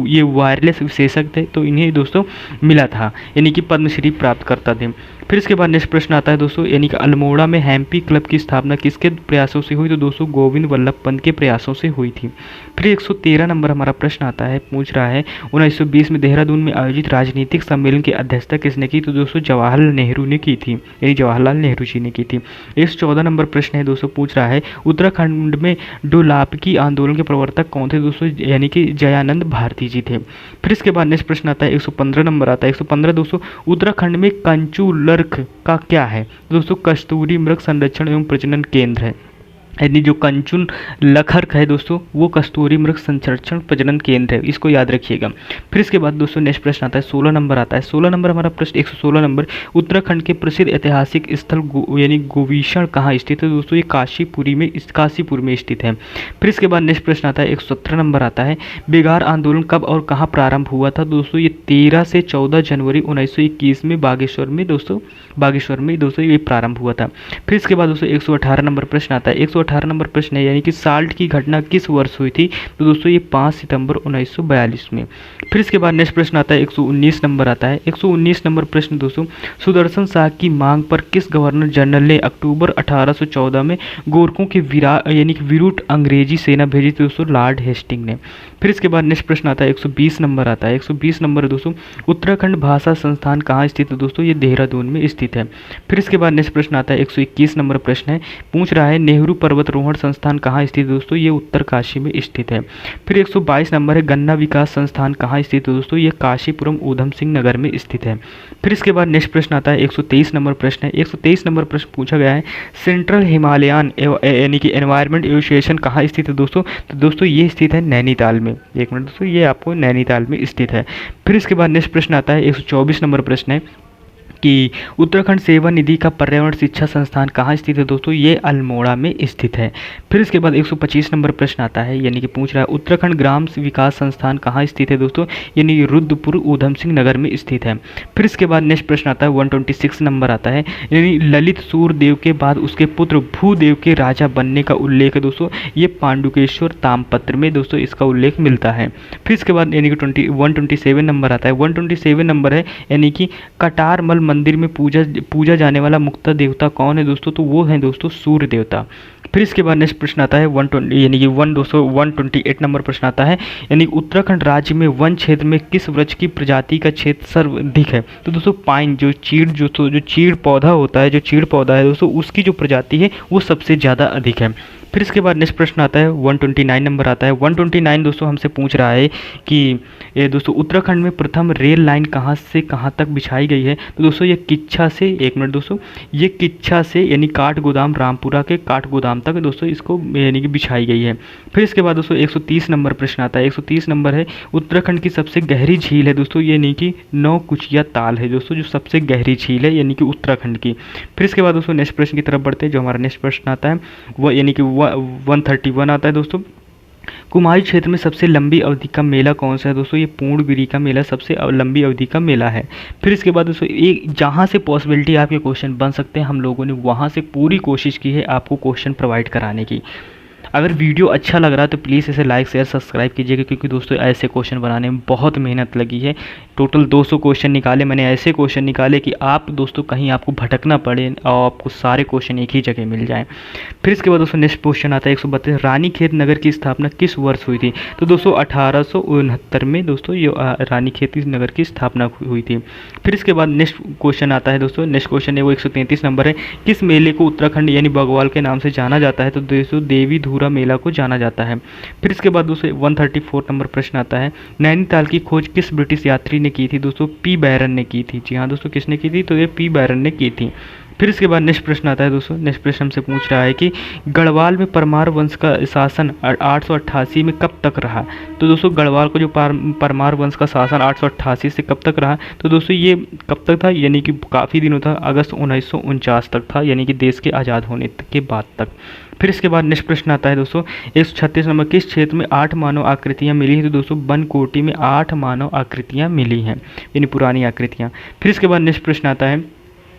ये वायरलेस विशेषज्ञ थे, तो इन्हें दोस्तों मिला था, यानी कि पद्मश्री प्राप्त करता थे। फिर इसके बाद नेक्स्ट प्रश्न आता है दोस्तों, यानी कि अल्मोड़ा में हैम्पी क्लब की स्थापना किसके प्रयासों से हुई? तो दोस्तों गोविंद वल्लभ पंत के प्रयासों से हुई थी। फिर 113 नंबर हमारा प्रश्न आता है, पूछ रहा है 1920 में देहरादून में आयोजित राजनीतिक सम्मेलन की अध्यक्षता किसने की? तो दोस्तों जवाहरलाल नेहरू ने की थी, यानी जवाहरलाल नेहरू जी ने की थी। 114 नंबर प्रश्न है दोस्तों, पूछ रहा है उत्तराखंड में डोलापकी आंदोलन के प्रवर्तक कौन थे? दोस्तों यानी कि जयानंद भारती जी थे। फिर इसके बाद नेक्स्ट प्रश्न आता है 115 नंबर आता है। 115 दोस्तों उत्तराखंड में कंचूलर्क का क्या है? दोस्तों कस्तूरी मृग संरक्षण एवं प्रजनन केंद्र है, यानी जो कंचुन लखर्क है दोस्तों वो कस्तूरी मृग संरक्षण प्रजनन केंद्र है, इसको याद रखिएगा। फिर इसके बाद दोस्तों नेक्स्ट प्रश्न आता है 16 नंबर आता है। 16 नंबर हमारा प्रश्न 116 नंबर, उत्तराखंड के प्रसिद्ध ऐतिहासिक स्थल यानी गोवीषण कहाँ स्थित है? दोस्तों ये काशीपुर में स्थित है। फिर इसके बाद नेक्स्ट प्रश्न आता है 117 नंबर आता है, बेगार आंदोलन कब और कहाँ प्रारंभ हुआ था? दोस्तों ये 13 से 14 जनवरी 1921 में बागेश्वर में दोस्तों ये प्रारंभ हुआ था। फिर इसके बाद दोस्तों 118 नंबर प्रश्न आता है। 118 नंबर प्रश्न है, यानी कि साल्ट की घटना किस वर्ष हुई थी? तो दोस्तों ये 5 सितंबर 1942 में। फिर इसके बाद नेक्स्ट प्रश्न आता है 119 नंबर आता है। 119 नंबर प्रश्न दोस्तों, सुदर्शन शाह की मांग पर किस गवर्नर जनरल ने अक्टूबर 1814 में गोरखों के यानी कि विरुद्ध अंग्रेजी सेना भेजी थी? दोस्तों लॉर्ड हेस्टिंग ने। फिर इसके बाद नेक्स्ट प्रश्न आता है 120 नंबर आता है। 120 नंबर दोस्तों, उत्तराखंड भाषा संस्थान कहाँ स्थित है? दोस्तों ये देहरादून में स्थित है। फिर इसके बाद नेक्स्ट प्रश्न आता है 121 नंबर प्रश्न है, पूछ रहा है नेहरू पर्वतारोहण संस्थान कहाँ स्थित है? दोस्तों ये उत्तरकाशी में स्थित है। फिर 122 नंबर है, गन्ना विकास संस्थान कहाँ स्थित है? दोस्तों ये काशीपुरम ऊधम सिंह नगर में स्थित है। फिर इसके बाद नेक्स्ट प्रश्न आता है 123 नंबर प्रश्न है। 123 नंबर प्रश्न पूछा गया है, सेंट्रल हिमालयन यानी कि एनवायरमेंट एसोसिएशन कहाँ स्थित है? दोस्तों तो दोस्तों ये स्थित है नैनीताल में। एक मिनट दोस्तों, ये आपको नैनीताल में स्थित है। फिर इसके बाद नेक्स्ट प्रश्न आता है 124 नंबर प्रश्न है कि उत्तराखंड सेवा निधि का पर्यावरण शिक्षा संस्थान कहाँ स्थित है? दोस्तों ये अल्मोड़ा में स्थित है। फिर इसके बाद 125 नंबर प्रश्न आता है, यानी कि पूछ रहा है उत्तराखंड ग्राम विकास संस्थान कहाँ स्थित है? दोस्तों यानी रुद्रपुर ऊधम सिंह नगर में स्थित है। फिर इसके बाद नेक्स्ट प्रश्न आता है 126 नंबर आता है, यानी ललित सूर्यदेव के बाद उसके पुत्र भूदेव के राजा बनने का उल्लेख है? दोस्तों ये पांडुकेश्वर ताम्रपत्र में दोस्तों इसका उल्लेख मिलता है। फिर इसके बाद यानी कि 127 नंबर आता है। 127 नंबर है, यानी कि कटारमल मंदिर में पूजा जाने वाला मुख्य देवता कौन है? दोस्तों तो वो है दोस्तों सूर्य देवता। फिर इसके बाद नेक्स्ट प्रश्न आता है 120 यानी कि 128 नंबर प्रश्न आता है, यानी उत्तराखंड राज्य में वन क्षेत्र में किस वृक्ष की प्रजाति का क्षेत्र सर्वाधिक है? तो दोस्तों पाइन, जो चीड़ पौधा होता है, जो चीड़ पौधा है दोस्तों उसकी जो प्रजाति है वो सबसे ज़्यादा अधिक है। फिर इसके बाद नेक्स्ट प्रश्न आता है 129 नंबर आता है। 129 दोस्तों हमसे पूछ रहा है कि ये दोस्तों उत्तराखंड में प्रथम रेल लाइन कहाँ से कहाँ तक बिछाई गई है? तो दोस्तों ये किच्छा से, एक मिनट दोस्तों, ये किच्छा से यानी काठगोदाम रामपुरा के काठगोदाम तक दोस्तों इसको यानी कि बिछाई गई है। फिर इसके बाद दोस्तों 130 नंबर प्रश्न आता है। 130 नंबर है, उत्तराखंड की सबसे गहरी झील है दोस्तों यानी कि नौकुचिया ताल है दोस्तों, जो सबसे गहरी झील है यानी कि उत्तराखंड की। फिर इसके बाद दोस्तों नेक्स्ट प्रश्न की तरफ बढ़ते हैं। जो हमारा नेक्स्ट प्रश्न आता है वो यानी कि 131 आता है दोस्तों, कुमाऊं क्षेत्र में सबसे लंबी अवधि का मेला कौन सा है? दोस्तों ये पूर्णगिरी का मेला सबसे लंबी अवधि का मेला है। फिर इसके बाद दोस्तों एक जहाँ से पॉसिबिलिटी आपके क्वेश्चन बन सकते हैं हम लोगों ने वहाँ से पूरी कोशिश की है आपको क्वेश्चन प्रोवाइड कराने की। अगर वीडियो अच्छा लग रहा है तो प्लीज़ इसे लाइक शेयर सब्सक्राइब कीजिएगा, क्योंकि दोस्तों ऐसे क्वेश्चन बनाने में बहुत मेहनत लगी है। टोटल 200 क्वेश्चन निकाले मैंने, ऐसे क्वेश्चन निकाले कि आप दोस्तों कहीं आपको भटकना पड़े और आपको सारे क्वेश्चन एक ही जगह मिल जाएं। फिर इसके बाद दोस्तों नेक्स्ट क्वेश्चन आता है 132, रानीखेत नगर की स्थापना किस वर्ष हुई थी? तो दोस्तों 1869 में दोस्तों ये रानीखेत नगर की स्थापना हुई थी। फिर इसके बाद नेक्स्ट क्वेश्चन आता है दोस्तों, नेक्स्ट क्वेश्चन है वो 133 नंबर है, किस मेले को उत्तराखंड यानी बगवाल के नाम से जाना जाता है? तो दोस्तों देवी धूरा गौरा मेला को जाना जाता है। फिर इसके बाद दोस्तों 134 नंबर प्रश्न आता है, नैनीताल की खोज किस ब्रिटिश यात्री ने की थी दोस्तों? पी बैरन ने की थी। जी हाँ दोस्तों, किसने की थी? तो ये पी बैरन ने की थी। फिर इसके बाद नेक्स्ट प्रश्न आता है दोस्तों, नेक्स्ट प्रश्न हमसे पूछ रहा है कि गढ़वाल में परमार वंश का शासन 888 में कब तक रहा? तो दोस्तों गढ़वाल को जो परमार वंश का शासन 888 से कब तक रहा? तो दोस्तों ये कब तक था? यानी कि काफ़ी दिनों था, अगस्त 1949 तक था, यानी कि देश के आज़ाद होने के बाद तक। फिर इसके बाद नेक्स्ट प्रश्न आता है दोस्तों 136 नंबर, किस क्षेत्र में 8 मानव आकृतियाँ मिली हैं? तो दोस्तों बनकोटी में 8 मानव आकृतियाँ मिली हैं, यानी पुरानी आकृतियाँ। फिर इसके बाद नेक्स्ट प्रश्न आता है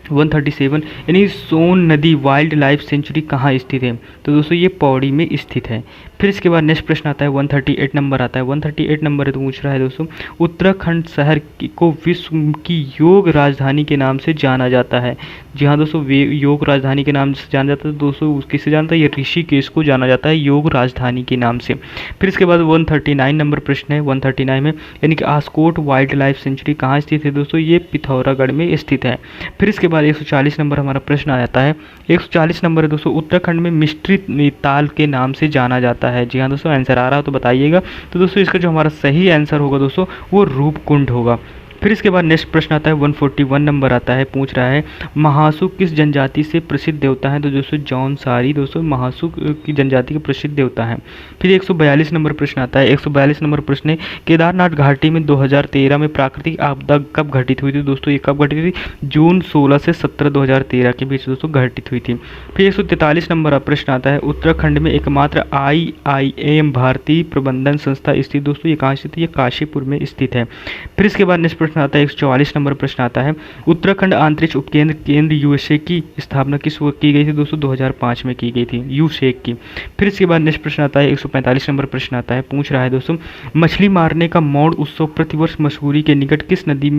137, यानी सोन नदी वाइल्ड लाइफ सेंचुरी कहाँ स्थित है? तो दोस्तों ये पौड़ी में स्थित है। फिर इसके बाद नेक्स्ट प्रश्न आता है 138 नंबर आता है। 138 नंबर है तो पूछ रहा है दोस्तों, उत्तराखंड शहर को विश्व की योग राजधानी के नाम से जाना जाता है। जी हाँ दोस्तों, योग राजधानी के नाम से जाना जाता है दोस्तों, किससे जानता है? ये ऋषिकेश को जाना जाता है योग राजधानी के नाम से। फिर इसके बाद 139 नंबर प्रश्न है। 139 में यानी कि आस्कोट वाइल्ड लाइफ सेंचुरी कहाँ स्थित है दोस्तों? ये पिथौरागढ़ में स्थित है। फिर इसके बाद 140 नंबर हमारा प्रश्न आ जाता है। 140 नंबर है दोस्तों, उत्तराखंड में मिस्ट्री ताल के नाम से जाना जाता है। जी हाँ दोस्तों, आंसर आ रहा हो तो बताइएगा। तो दोस्तों इसका जो हमारा सही आंसर होगा दोस्तों वो रूपकुंड होगा। फिर इसके बाद नेक्स्ट प्रश्न आता है 141 नंबर आता है, पूछ रहा है महासु किस जनजाति से प्रसिद्ध देवता है? तो दोस्तों जौनसारी दोस्तों महासु की जनजाति के प्रसिद्ध देवता है। फिर 142 नंबर प्रश्न आता है। 142 नंबर प्रश्न है, केदारनाथ घाटी में 2013 में प्राकृतिक आपदा कब घटित हुई थी? दोस्तों ये कब घटित हुई थी? जून 16 से 17 2013 के बीच दोस्तों घटित हुई थी। फिर 143 नंबर प्रश्न आता है, उत्तराखंड में एकमात्र IIM भारतीय प्रबंधन संस्था स्थित दोस्तों ये कहाँ स्थित है? ये काशीपुर में स्थित है। फिर इसके बाद नेक्स्ट प्रश्न आता है 144 नंबर प्रश्न आता है, उत्तराखंड अंतरिक्ष उपकेंद्र केंद्र यूएसए की स्थापना किस वक्त की गई थी? दोस्तों 2005 में की गई थी, यूसेक की। फिर इसके बाद नेक्स्ट प्रश्न आता है 145 नंबर प्रश्न आता है, पूछ रहा है दोस्तों मछली मारने का मौड़ उत्सव प्रतिवर्ष मसूरी के निकट किस नदी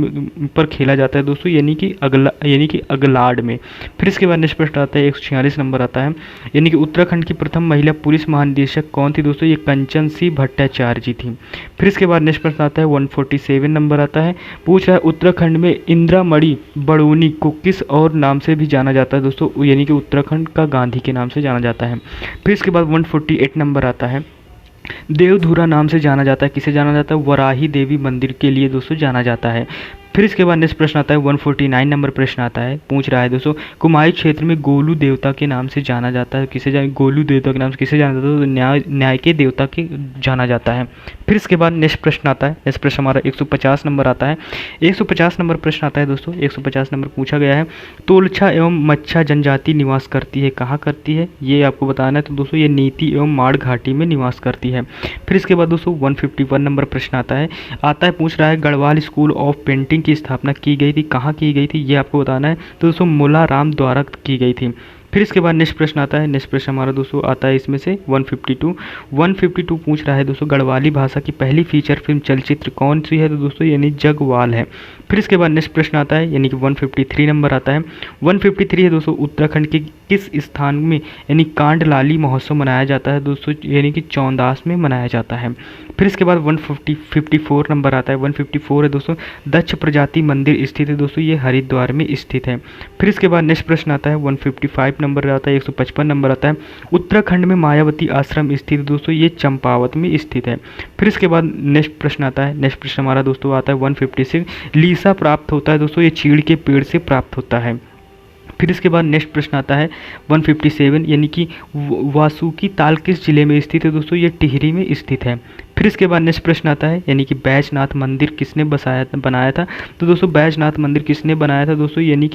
पर खेला जाता है? दोस्तों यानी कि अगलाड में। फिर इसके बाद नेक्स्ट प्रश्न आता है 146 नंबर आता है, यानी कि उत्तराखंड की प्रथम महिला पुलिस महानिदेशक कौन थी? दोस्तों ये कंचन सिंह भट्टाचार्य जी थी। फिर इसके बाद नेक्स्ट प्रश्न आता है 147 नंबर आता है, पूछ रहा है उत्तराखंड में इंदिरामणि बड़ोनी को किस और नाम से भी जाना जाता है? दोस्तों यानी कि उत्तराखंड का गांधी के नाम से जाना जाता है। फिर इसके बाद 148 नंबर आता है, देवधुरा नाम से जाना जाता है, किसे जाना जाता है? वराही देवी मंदिर के लिए दोस्तों जाना जाता है। फिर इसके बाद नेक्स्ट प्रश्न आता है 149 नंबर प्रश्न आता है, पूछ रहा है दोस्तों कुमाई क्षेत्र में गोलू देवता के नाम से जाना जाता है, किसे गोलू देवता के नाम से किसे जाना जाता है? तो न्याय के देवता के जाना जाता है। फिर इसके बाद नेक्स्ट प्रश्न आता है, नेक्स्ट प्रश्न हमारा 150 नंबर आता है। 150 नंबर प्रश्न आता है दोस्तों, 150 नंबर पूछा गया है, तोलछा एवं मच्छा जनजाति निवास करती है, कहाँ करती है ये आपको बताना है। तो दोस्तों ये नीति एवं माड़ घाटी में निवास करती है। फिर इसके बाद दोस्तों 151 नंबर प्रश्न आता है, पूछ रहा है गढ़वाल स्कूल ऑफ पेंटिंग की स्थापना की गई थी, कहाँ की गई थी ये आपको बताना है। तो दोस्तों मुलाराम द्वारा की गई थी। फिर इसके बाद नेक्स्ट प्रश्न आता है, नेक्स्ट प्रश्न हमारा दोस्तों आता है इसमें से 152 पूछ रहा है दोस्तों गढ़वाली भाषा की पहली फीचर फिल्म चलचित्र कौन सी है? तो दोस्तों यानी जगवाल है। फिर इसके बाद नेक्स्ट प्रश्न आता है यानी कि 153 नंबर आता है। 153 है दोस्तों उत्तराखंड के किस स्थान में यानी कांडलाली महोत्सव मनाया जाता है? दोस्तों यानी कि चौंदास में मनाया जाता है। फिर इसके बाद 154 नंबर आता है। 154 है दोस्तों दक्ष प्रजाति मंदिर स्थित है, दोस्तों ये हरिद्वार में स्थित है। फिर इसके बाद नेक्स्ट प्रश्न आता है 155 नंबर आता है। 155 नंबर आता है, उत्तराखंड में मायावती आश्रम स्थित है, दोस्तों ये चंपावत में स्थित है। फिर इसके बाद नेक्स्ट प्रश्न आता है, नेक्स्ट प्रश्न हमारा दोस्तों आता है 156, लीसा प्राप्त होता है दोस्तों ये चीड़ के पेड़ से प्राप्त होता है। फिर इसके बाद नेक्स्ट प्रश्न आता है 157 यानी कि वासुकी ताल किस जिले में स्थित है? दोस्तों ये टिहरी में स्थित है। फिर इसके बाद नेक्स्ट प्रश्न आता है यानी कि बैजनाथ मंदिर किसने बनाया था? तो दोस्तों बैजनाथ मंदिर किसने बनाया था? दोस्तों यानी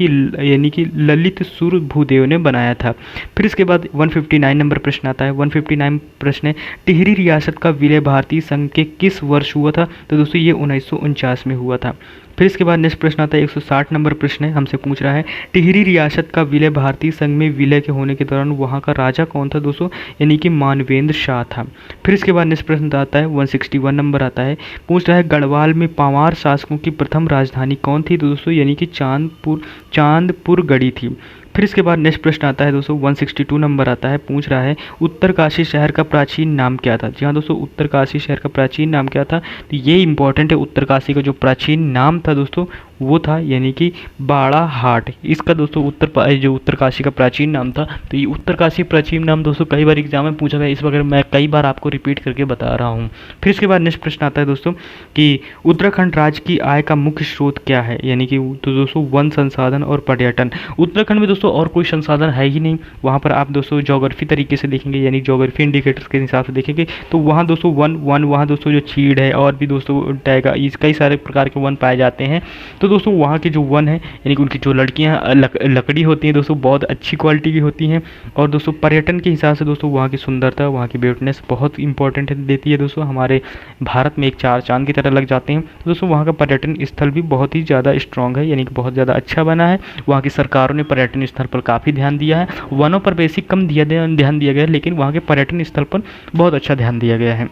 कि ललित सुर भूदेव ने बनाया था। फिर इसके बाद 159 नंबर प्रश्न आता है। 159 प्रश्न है, टिहरी रियासत का विलय भारतीय संघ के किस वर्ष हुआ था? तो दोस्तों ये 1949 में हुआ था। फिर इसके बाद नेक्स्ट प्रश्न आता है 160 नंबर प्रश्न है, हमसे पूछ रहा है टिहरी रियासत का विलय भारतीय संघ में विलय के होने के दौरान वहाँ का राजा कौन था? दोस्तों यानी कि मानवेंद्र शाह था। फिर इसके बाद नेक्स्ट प्रश्न आता है 161 नंबर आता है, पूछ रहा है गढ़वाल में पावार शासकों की प्रथम राजधानी कौन थी? तो दोस्तों यानी कि चांदपुर गढ़ी थी। फिर इसके बाद नेक्स्ट प्रश्न आता है दोस्तों 162 नंबर आता है, पूछ रहा है उत्तरकाशी शहर का प्राचीन नाम क्या था। जी हाँ दोस्तों, उत्तरकाशी शहर का प्राचीन नाम क्या था, तो ये इंपॉर्टेंट है। उत्तरकाशी का जो प्राचीन नाम था दोस्तों वो था यानी कि बाड़ाहाट। इसका दोस्तों जो उत्तरकाशी का प्राचीन नाम था, तो ये उत्तरकाशी प्राचीन नाम दोस्तों कई बार एग्जाम में पूछा गया, इस वगैरह मैं कई बार आपको रिपीट करके बता रहा हूँ। फिर इसके बाद नेक्स्ट प्रश्न आता है दोस्तों कि उत्तराखंड राज्य की आय का मुख्य स्रोत क्या है, यानी कि तो दोस्तों वन संसाधन और पर्यटन। उत्तराखंड में दोस्तों और कोई संसाधन है ही नहीं, वहाँ पर आप दोस्तों ज्योग्राफी तरीके से देखेंगे यानी ज्योग्राफी इंडिकेटर्स के हिसाब से देखेंगे तो वहाँ दोस्तों वन वहाँ दोस्तों जो चीड़ है और भी दोस्तों टाइगर, इस कई सारे प्रकार के वन पाए जाते हैं। तो दोस्तों वहाँ के जो वन है यानी कि उनकी जो लड़कियाँ लकड़ी होती हैं दोस्तों बहुत अच्छी क्वालिटी की होती हैं। और दोस्तों पर्यटन के हिसाब से दोस्तों वहाँ की सुंदरता, वहाँ की ब्यूटीनेस बहुत इंपॉर्टेंट देती है दोस्तों, हमारे भारत में एक चार चांद की तरह लग जाते हैं। तो दोस्तों वहाँ का पर्यटन स्थल भी बहुत ही ज़्यादा स्ट्रॉन्ग है, यानी कि बहुत ज़्यादा अच्छा बना है। वहाँ की सरकारों ने पर्यटन स्थल पर काफ़ी ध्यान दिया है, वनों पर बेसिक कम ध्यान दिया गया है, लेकिन वहाँ के पर्यटन स्थल पर बहुत अच्छा ध्यान दिया गया है।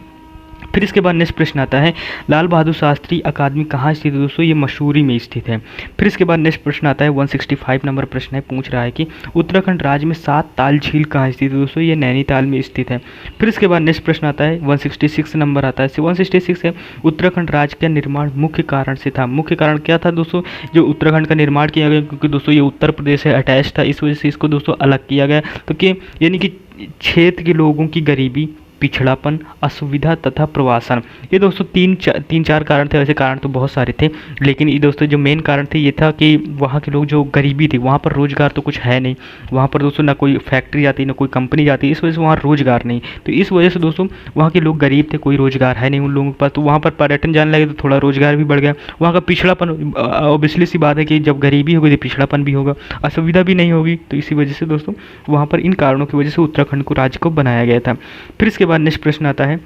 फिर इसके बाद नेक्स्ट प्रश्न आता है लाल बहादुर शास्त्री अकादमी कहाँ स्थित है दोस्तों, ये मसूरी में स्थित है। फिर इसके बाद नेक्स्ट प्रश्न आता है 165 नंबर प्रश्न है, पूछ रहा है कि उत्तराखंड राज्य में 7 ताल झील कहाँ स्थित है दोस्तों, ये नैनीताल में स्थित है। फिर इसके बाद नेक्स्ट प्रश्न आता है 166 नंबर आता है, 166 है उत्तराखंड राज्य का निर्माण मुख्य कारण से था। मुख्य कारण क्या था दोस्तों, जो उत्तराखंड का निर्माण किया गया, क्योंकि दोस्तों ये उत्तर प्रदेश से अटैच था, इस वजह से इसको दोस्तों अलग किया गया। तो कि यानी कि क्षेत्र के लोगों की गरीबी, पिछड़ापन, असुविधा तथा प्रवासन, ये दोस्तों तीन चार कारण थे। वैसे कारण तो बहुत सारे थे, लेकिन ये दोस्तों जो मेन कारण थे ये था कि वहाँ के लोग जो गरीबी थी, वहाँ पर रोजगार तो कुछ है नहीं, वहाँ पर दोस्तों ना कोई फैक्ट्री जाती ना कोई कंपनी जाती, इस वजह से वहाँ रोजगार नहीं। तो इस वजह से दोस्तों वहाँ के लोग गरीब थे, कोई रोजगार है नहीं उन लोगों के पास, तो वहाँ पर पर्यटन जाने लगे तो थोड़ा रोजगार भी बढ़ गया। वहाँ का पिछड़ापन, ऑब्वियसली सी बात है कि जब गरीबी होगी तो पिछड़ापन भी होगा, असुविधा भी नहीं होगी, तो इसी वजह से दोस्तों वहाँ पर इन कारणों की वजह से उत्तराखंड को राज्य को बनाया गया था। फिर इसके बाद नेक्स्ट प्रश्न आता है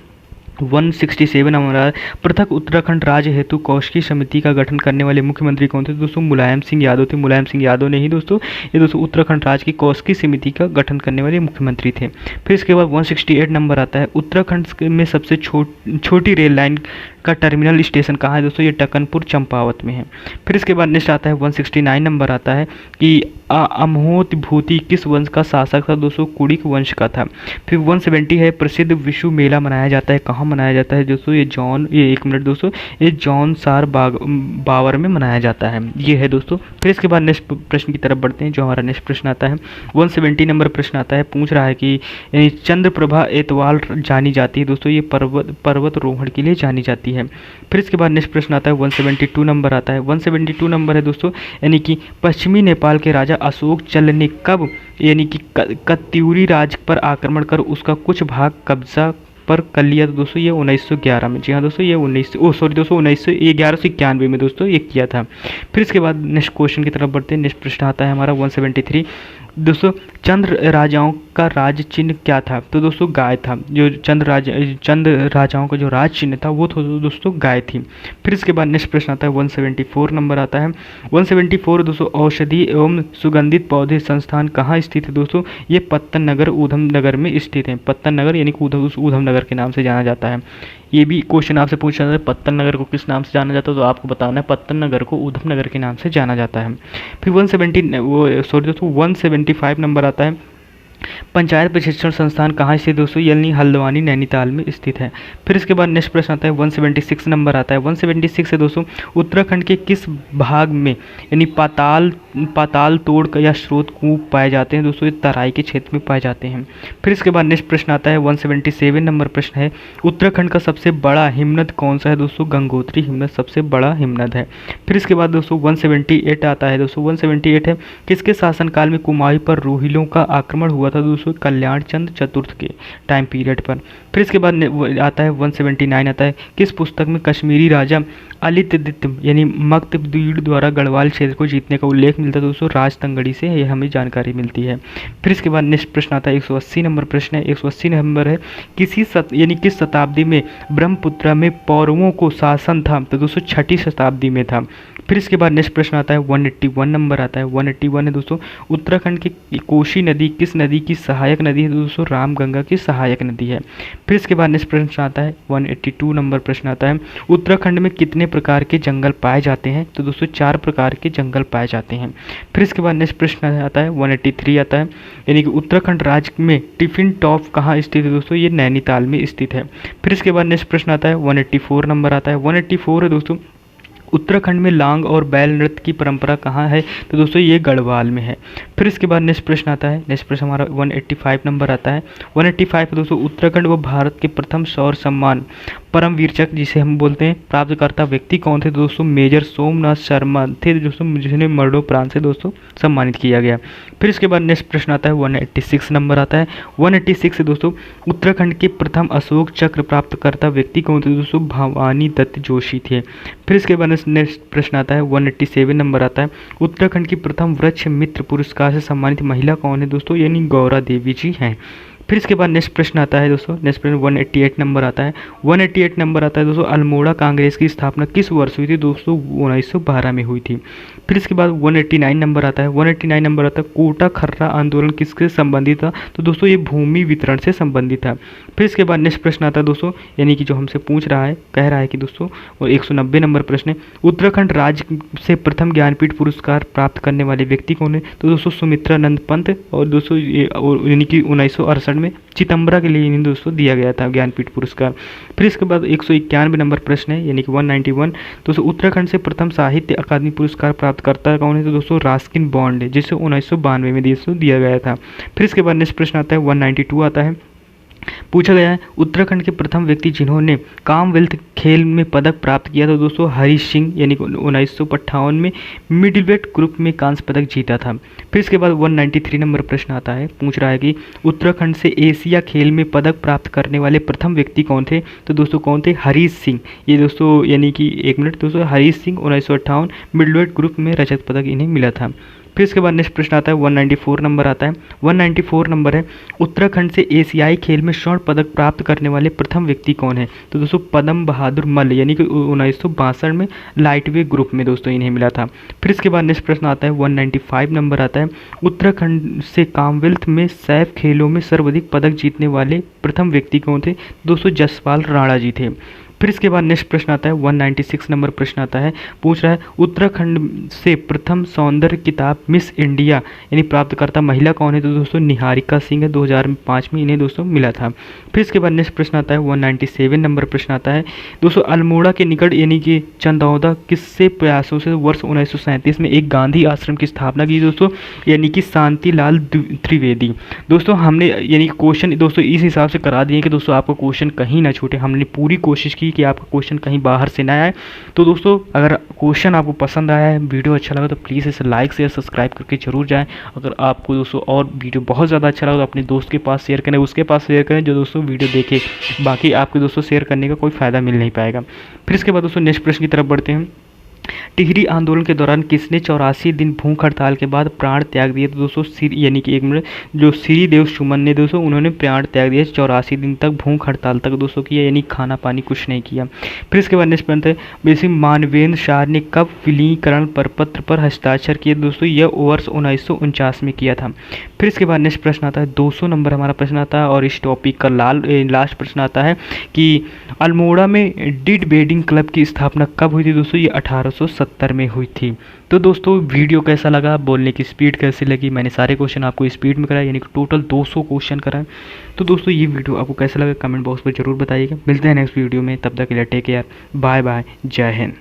167 हमारा पृथक उत्तराखंड राज्य हेतु कौशकी समिति का गठन करने वाले मुख्यमंत्री कौन थे दोस्तों, मुलायम सिंह यादव थे। मुलायम सिंह यादव ने ही दोस्तों ये दोस्तों उत्तराखंड राज्य की कौशकी समिति का गठन करने वाले मुख्यमंत्री थे। फिर इसके बाद 168 नंबर आता है उत्तराखंड में सबसे छोटी रेल लाइन का टर्मिनल स्टेशन कहाँ है दोस्तों, ये टकनपुर चंपावत में है। फिर इसके बाद नेक्स्ट आता है 169 नंबर आता है कि अमहोत भूति किस वंश का शासक था दोस्तों, कुड़िक वंश का था। फिर 170 है प्रसिद्ध विश्व मेला मनाया जाता है, कहाँ मनाया जाता है दोस्तों, ये एक मिनट दोस्तों, ये जॉन सार बावर में मनाया जाता है, ये है दोस्तों। फिर इसके बाद नेक्स्ट प्रश्न की तरफ बढ़ते हैं, जो हमारा नेक्स्ट प्रश्न आता है 170 नंबर प्रश्न आता है, पूछ रहा है कि चंद्रप्रभा एतवाल जानी जाती है दोस्तों, ये पर्वत रोहण के लिए जानी जाती है। फिर इसके बाद नेक्स्ट प्रश्न आता है 172 नंबर आता है, 172 नंबर है दोस्तों, यानी कि पश्चिमी नेपाल के राजा अशोक चल ने कब यानी कि कत्यूरी राज्य पर आक्रमण कर उसका कुछ भाग कब्जा पर कर लिया तो दोस्तों, ये 1911 में। जी हाँ दोस्तों, ये 1191 में दोस्तों ये किया था। फिर इसके बाद नेक्स्ट क्वेश्चन की तरफ बढ़ते हैं। नेक्स्ट प्रश्न आता है हमारा 173 चंद्र राजाओं का राज चिन्ह क्या था, तो दोस्तों गाय था। जो चंद्र राजाओं का जो राज चिन्ह था वो तो दोस्तों गाय थी। फिर इसके बाद नेक्स्ट प्रश्न आता है 174 नंबर आता है, 174 दोस्तों औषधि एवं सुगंधित पौधे संस्थान कहाँ स्थित है दोस्तों, ये पत्तन नगर ऊधम नगर में स्थित है। पत्तन नगर यानी कि ऊधम नगर के नाम से जाना जाता है। ये भी क्वेश्चन आपसे पूछा जाता है पत्तन नगर को किस नाम से जाना जाता है, तो आपको बताना है पत्तन नगर को ऊधम नगर के नाम से जाना जाता है। फिर 175 नंबर आता है पंचायत प्रशिक्षण संस्थान कहाँ स्थित दोस्तों, यानी हल्द्वानी नैनीताल में स्थित है। फिर इसके बाद नेक्स्ट प्रश्न आता है 176 नंबर आता है, 176 है दोस्तों उत्तराखंड के किस भाग में यानी पाताल तोड़ या स्रोत कूप पाए जाते हैं दोस्तों, ये तराई के क्षेत्र में पाए जाते हैं। फिर इसके बाद नेक्स्ट प्रश्न आता है 177 नंबर प्रश्न है उत्तराखंड का सबसे बड़ा हिमनद कौन सा है दोस्तों, गंगोत्री हिमनद सबसे बड़ा हिमनद है। फिर इसके बाद दोस्तों 178 आता है दोस्तों, 178 है किसके शासनकाल में कुमाऊं पर रोहिलों का आक्रमण हुआ था दोस्तों, कल्याण चंद चतुर्थ के टाइम पीरियड पर। फिर इसके बाद आता है 179 आता है किस पुस्तक में कश्मीरी राजा अलितदित्य यानी मक्तदीड द्वारा गढ़वाल क्षेत्र को जीतने का उल्लेख मिलता है दोस्तों, राजतंगड़ी से ये हमें जानकारी मिलती है। फिर इसके बाद नेक्स्ट प्रश्न आता है 180 नंबर प्रश्न है, 180 नंबर है किस शताब्दी में ब्रह्मपुत्र में पौरवों को शासन था, तो दोस्तों 6ठी शताब्दी में था। फिर इसके बाद नेक्स्ट प्रश्न आता है 181 नंबर आता है, 181 है दोस्तों उत्तराखंड की कोशी नदी किस नदी की सहायक नदी है दोस्तों, रामगंगा की सहायक नदी है। फिर इसके बाद नेक्स्ट प्रश्न आता है 182 नंबर प्रश्न आता है उत्तराखंड में कितने प्रकार के जंगल पाए जाते हैं? तो दोस्तों 4 प्रकार के जंगल पाए जाते हैं। फिर इसके बाद नेक्स्ट प्रश्न आता है 183 आता है, यानी कि उत्तराखंड राज्य में टिफिन टॉप कहाँ स्थित है? दोस्तों ये नैनीताल में स्थित है। फिर इसके बाद नेक्स्ट प्रश्न आता है 184 नंबर आता है। 184 है दोस्तों, उत्तराखंड में लांग और बैल नृत्य की परंपरा कहाँ है? तो दोस्तों ये गढ़वाल में है। फिर इसके बाद नेक्स्ट प्रश्न आता है, नेक्स्ट प्रश्न हमारा 185 नंबर आता है। 185 दोस्तों, उत्तराखंड व भारत के प्रथम शौर्य सम्मान परमवीर चक्र जिसे हम बोलते हैं प्राप्तकर्ता व्यक्ति कौन थे? दोस्तों मेजर सोमनाथ शर्मा थे दोस्तों, जिन्हें मरणोपरांत से दोस्तों सम्मानित किया गया। फिर इसके बाद नेक्स्ट प्रश्न आता है 186 नंबर आता है। 186 से दोस्तों, उत्तराखंड के प्रथम अशोक चक्र प्राप्तकर्ता व्यक्ति कौन थे? दोस्तों भवानी दत्त जोशी थे। फिर इसके बाद नेक्स्ट प्रश्न आता है 187 नंबर आता है। उत्तराखंड की प्रथम वृक्ष मित्र पुरस्कार से सम्मानित महिला कौन है? दोस्तों यानी गौरा देवी जी हैं। फिर इसके बाद नेक्स्ट प्रश्न आता है दोस्तों, नेक्स्ट प्रश्न 188 नंबर आता है। 188 नंबर आता है दोस्तों, अल्मोड़ा कांग्रेस की स्थापना किस वर्ष हुई थी? दोस्तों 1912 में हुई थी। फिर इसके बाद 189 नंबर आता है। 189 नंबर आता है, कोटा खर्रा आंदोलन किससे संबंधित था? तो दोस्तों ये भूमि वितरण से संबंधित था। फिर इसके बाद नेक्स्ट प्रश्न आता है दोस्तों, यानी कि जो हमसे पूछ रहा है, कह रहा है कि दोस्तों, और 190 नंबर प्रश्न है, उत्तराखंड राज्य से प्रथम ज्ञानपीठ पुरस्कार प्राप्त करने वाले व्यक्ति कौन है? तो दोस्तों सुमित्रानंद पंत, और दोस्तों यानी कि 1968 में चितंबरा के लिए इन्हें दोस्तों दिया गया था ज्ञानपीठ पुरस्कार। फिर इसके बाद 191 नंबर प्रश्न है, यानी कि 191, दोस्तों उत्तराखंड से प्रथम साहित्य अकादमी पुरस्कार प्राप्तकर्ता कौन है? तो दोस्तों रास्किन बॉन्ड, जिसे 1992 में दोस्तों दिया गया था। फिर इसके बाद नेक्स्ट प्रश्न आता है 192 आता है। पूछा गया है, उत्तराखंड के प्रथम व्यक्ति जिन्होंने कॉमनवेल्थ खेल में पदक प्राप्त किया था? दोस्तों हरीश सिंह, यानी कि 1958 में मिडिलवेट ग्रुप में कांस्य पदक जीता था। फिर इसके बाद 193 नंबर प्रश्न आता है, पूछ रहा है कि उत्तराखंड से एशिया खेल में पदक प्राप्त करने वाले प्रथम व्यक्ति कौन थे? तो दोस्तों कौन थे? हरीश सिंह। ये दोस्तों यानी कि 1 मिनट दोस्तों, हरीश सिंह 1958 मिडिलवेट ग्रुप में रजत पदक इन्हें मिला था। फिर इसके बाद नेक्स्ट प्रश्न आता है 194 नंबर आता है। 194 नंबर है, उत्तराखंड से एशियाई खेल में स्वर्ण पदक प्राप्त करने वाले प्रथम व्यक्ति कौन है? तो दोस्तों पद्म बहादुर मल्ल, यानी कि 1962 में लाइट वेट ग्रुप में दोस्तों इन्हें मिला था। फिर इसके बाद नेक्स्ट प्रश्न आता है 195 नंबर आता है, उत्तराखंड से कॉमनवेल्थ में सैफ खेलों में सर्वाधिक पदक जीतने वाले प्रथम व्यक्ति कौन थे? दोस्तों जसपाल राणा जी थे। फिर इसके बाद नेक्स्ट प्रश्न आता है 196 नंबर प्रश्न आता है, पूछ रहा है उत्तराखंड से प्रथम सौंदर्य किताब मिस इंडिया यानी प्राप्तकर्ता महिला कौन है? तो दोस्तों निहारिका सिंह है, 2005 में इन्हें दोस्तों मिला था। फिर इसके बाद नेक्स्ट प्रश्न आता है 197 नंबर प्रश्न आता है, दोस्तों अल्मोड़ा के निकट यानी कि चंदौदा किससे प्रयासों से वर्ष 1937 में एक गांधी आश्रम की स्थापना की? दोस्तों यानी कि शांतिलाल त्रिवेदी। दोस्तों हमने यानी क्वेश्चन दोस्तों इस हिसाब से करा दिए कि दोस्तों आपको क्वेश्चन कहीं ना छूटे। हमने पूरी कोशिश की कि आपका क्वेश्चन कहीं बाहर से ना आए। तो दोस्तों अगर क्वेश्चन आपको पसंद आया है, वीडियो अच्छा लगा तो प्लीज़ इसे लाइक शेयर सब्सक्राइब करके जरूर जाएं। अगर आपको दोस्तों और वीडियो बहुत ज़्यादा अच्छा लगा तो अपने दोस्त के पास शेयर करें, उसके पास शेयर करें जो दोस्तों वीडियो देखे। बाकी आपके दोस्तों शेयर करने का कोई फ़ायदा मिल नहीं पाएगा। फिर इसके बाद दोस्तों नेक्स्ट प्रश्न की तरफ बढ़ते हैं। टिहरी आंदोलन के दौरान किसने 84 दिन भूख हड़ताल के बाद प्राण त्याग दिए? तो दोस्तों यानी कि 1 मिनट जो श्रीदेव सुमन ने दोस्तों उन्होंने प्राण त्याग दिया, 84 दिन तक भूख हड़ताल तक दोस्तों किया, यानी खाना पानी कुछ नहीं किया। फिर इसके बाद नेक्स्ट प्रश्न है, बेसिक मानवेंद्र शाह ने कब विलीनीकरण प्रपत्र पर हस्ताक्षर किए? दोस्तों यह वर्ष 1949 में किया था। फिर इसके बाद नेक्स्ट प्रश्न आता है 200 नंबर हमारा प्रश्न आता है, और इस टॉपिक का लास्ट प्रश्न आता है कि अल्मोड़ा में डिड वेडिंग क्लब की स्थापना कब हुई थी? दोस्तों ये 1870 में हुई थी। तो दोस्तों वीडियो कैसा लगा, बोलने की स्पीड कैसी लगी? मैंने सारे क्वेश्चन आपको स्पीड में कराए, यानी कि टोटल 200 क्वेश्चन कराए। तो दोस्तों ये वीडियो आपको कैसा लगा कमेंट बॉक्स में जरूर बताइएगा। मिलते हैं नेक्स्ट वीडियो में, तब तक के लिए टेक केयर, बाय बाय, जय हिंद।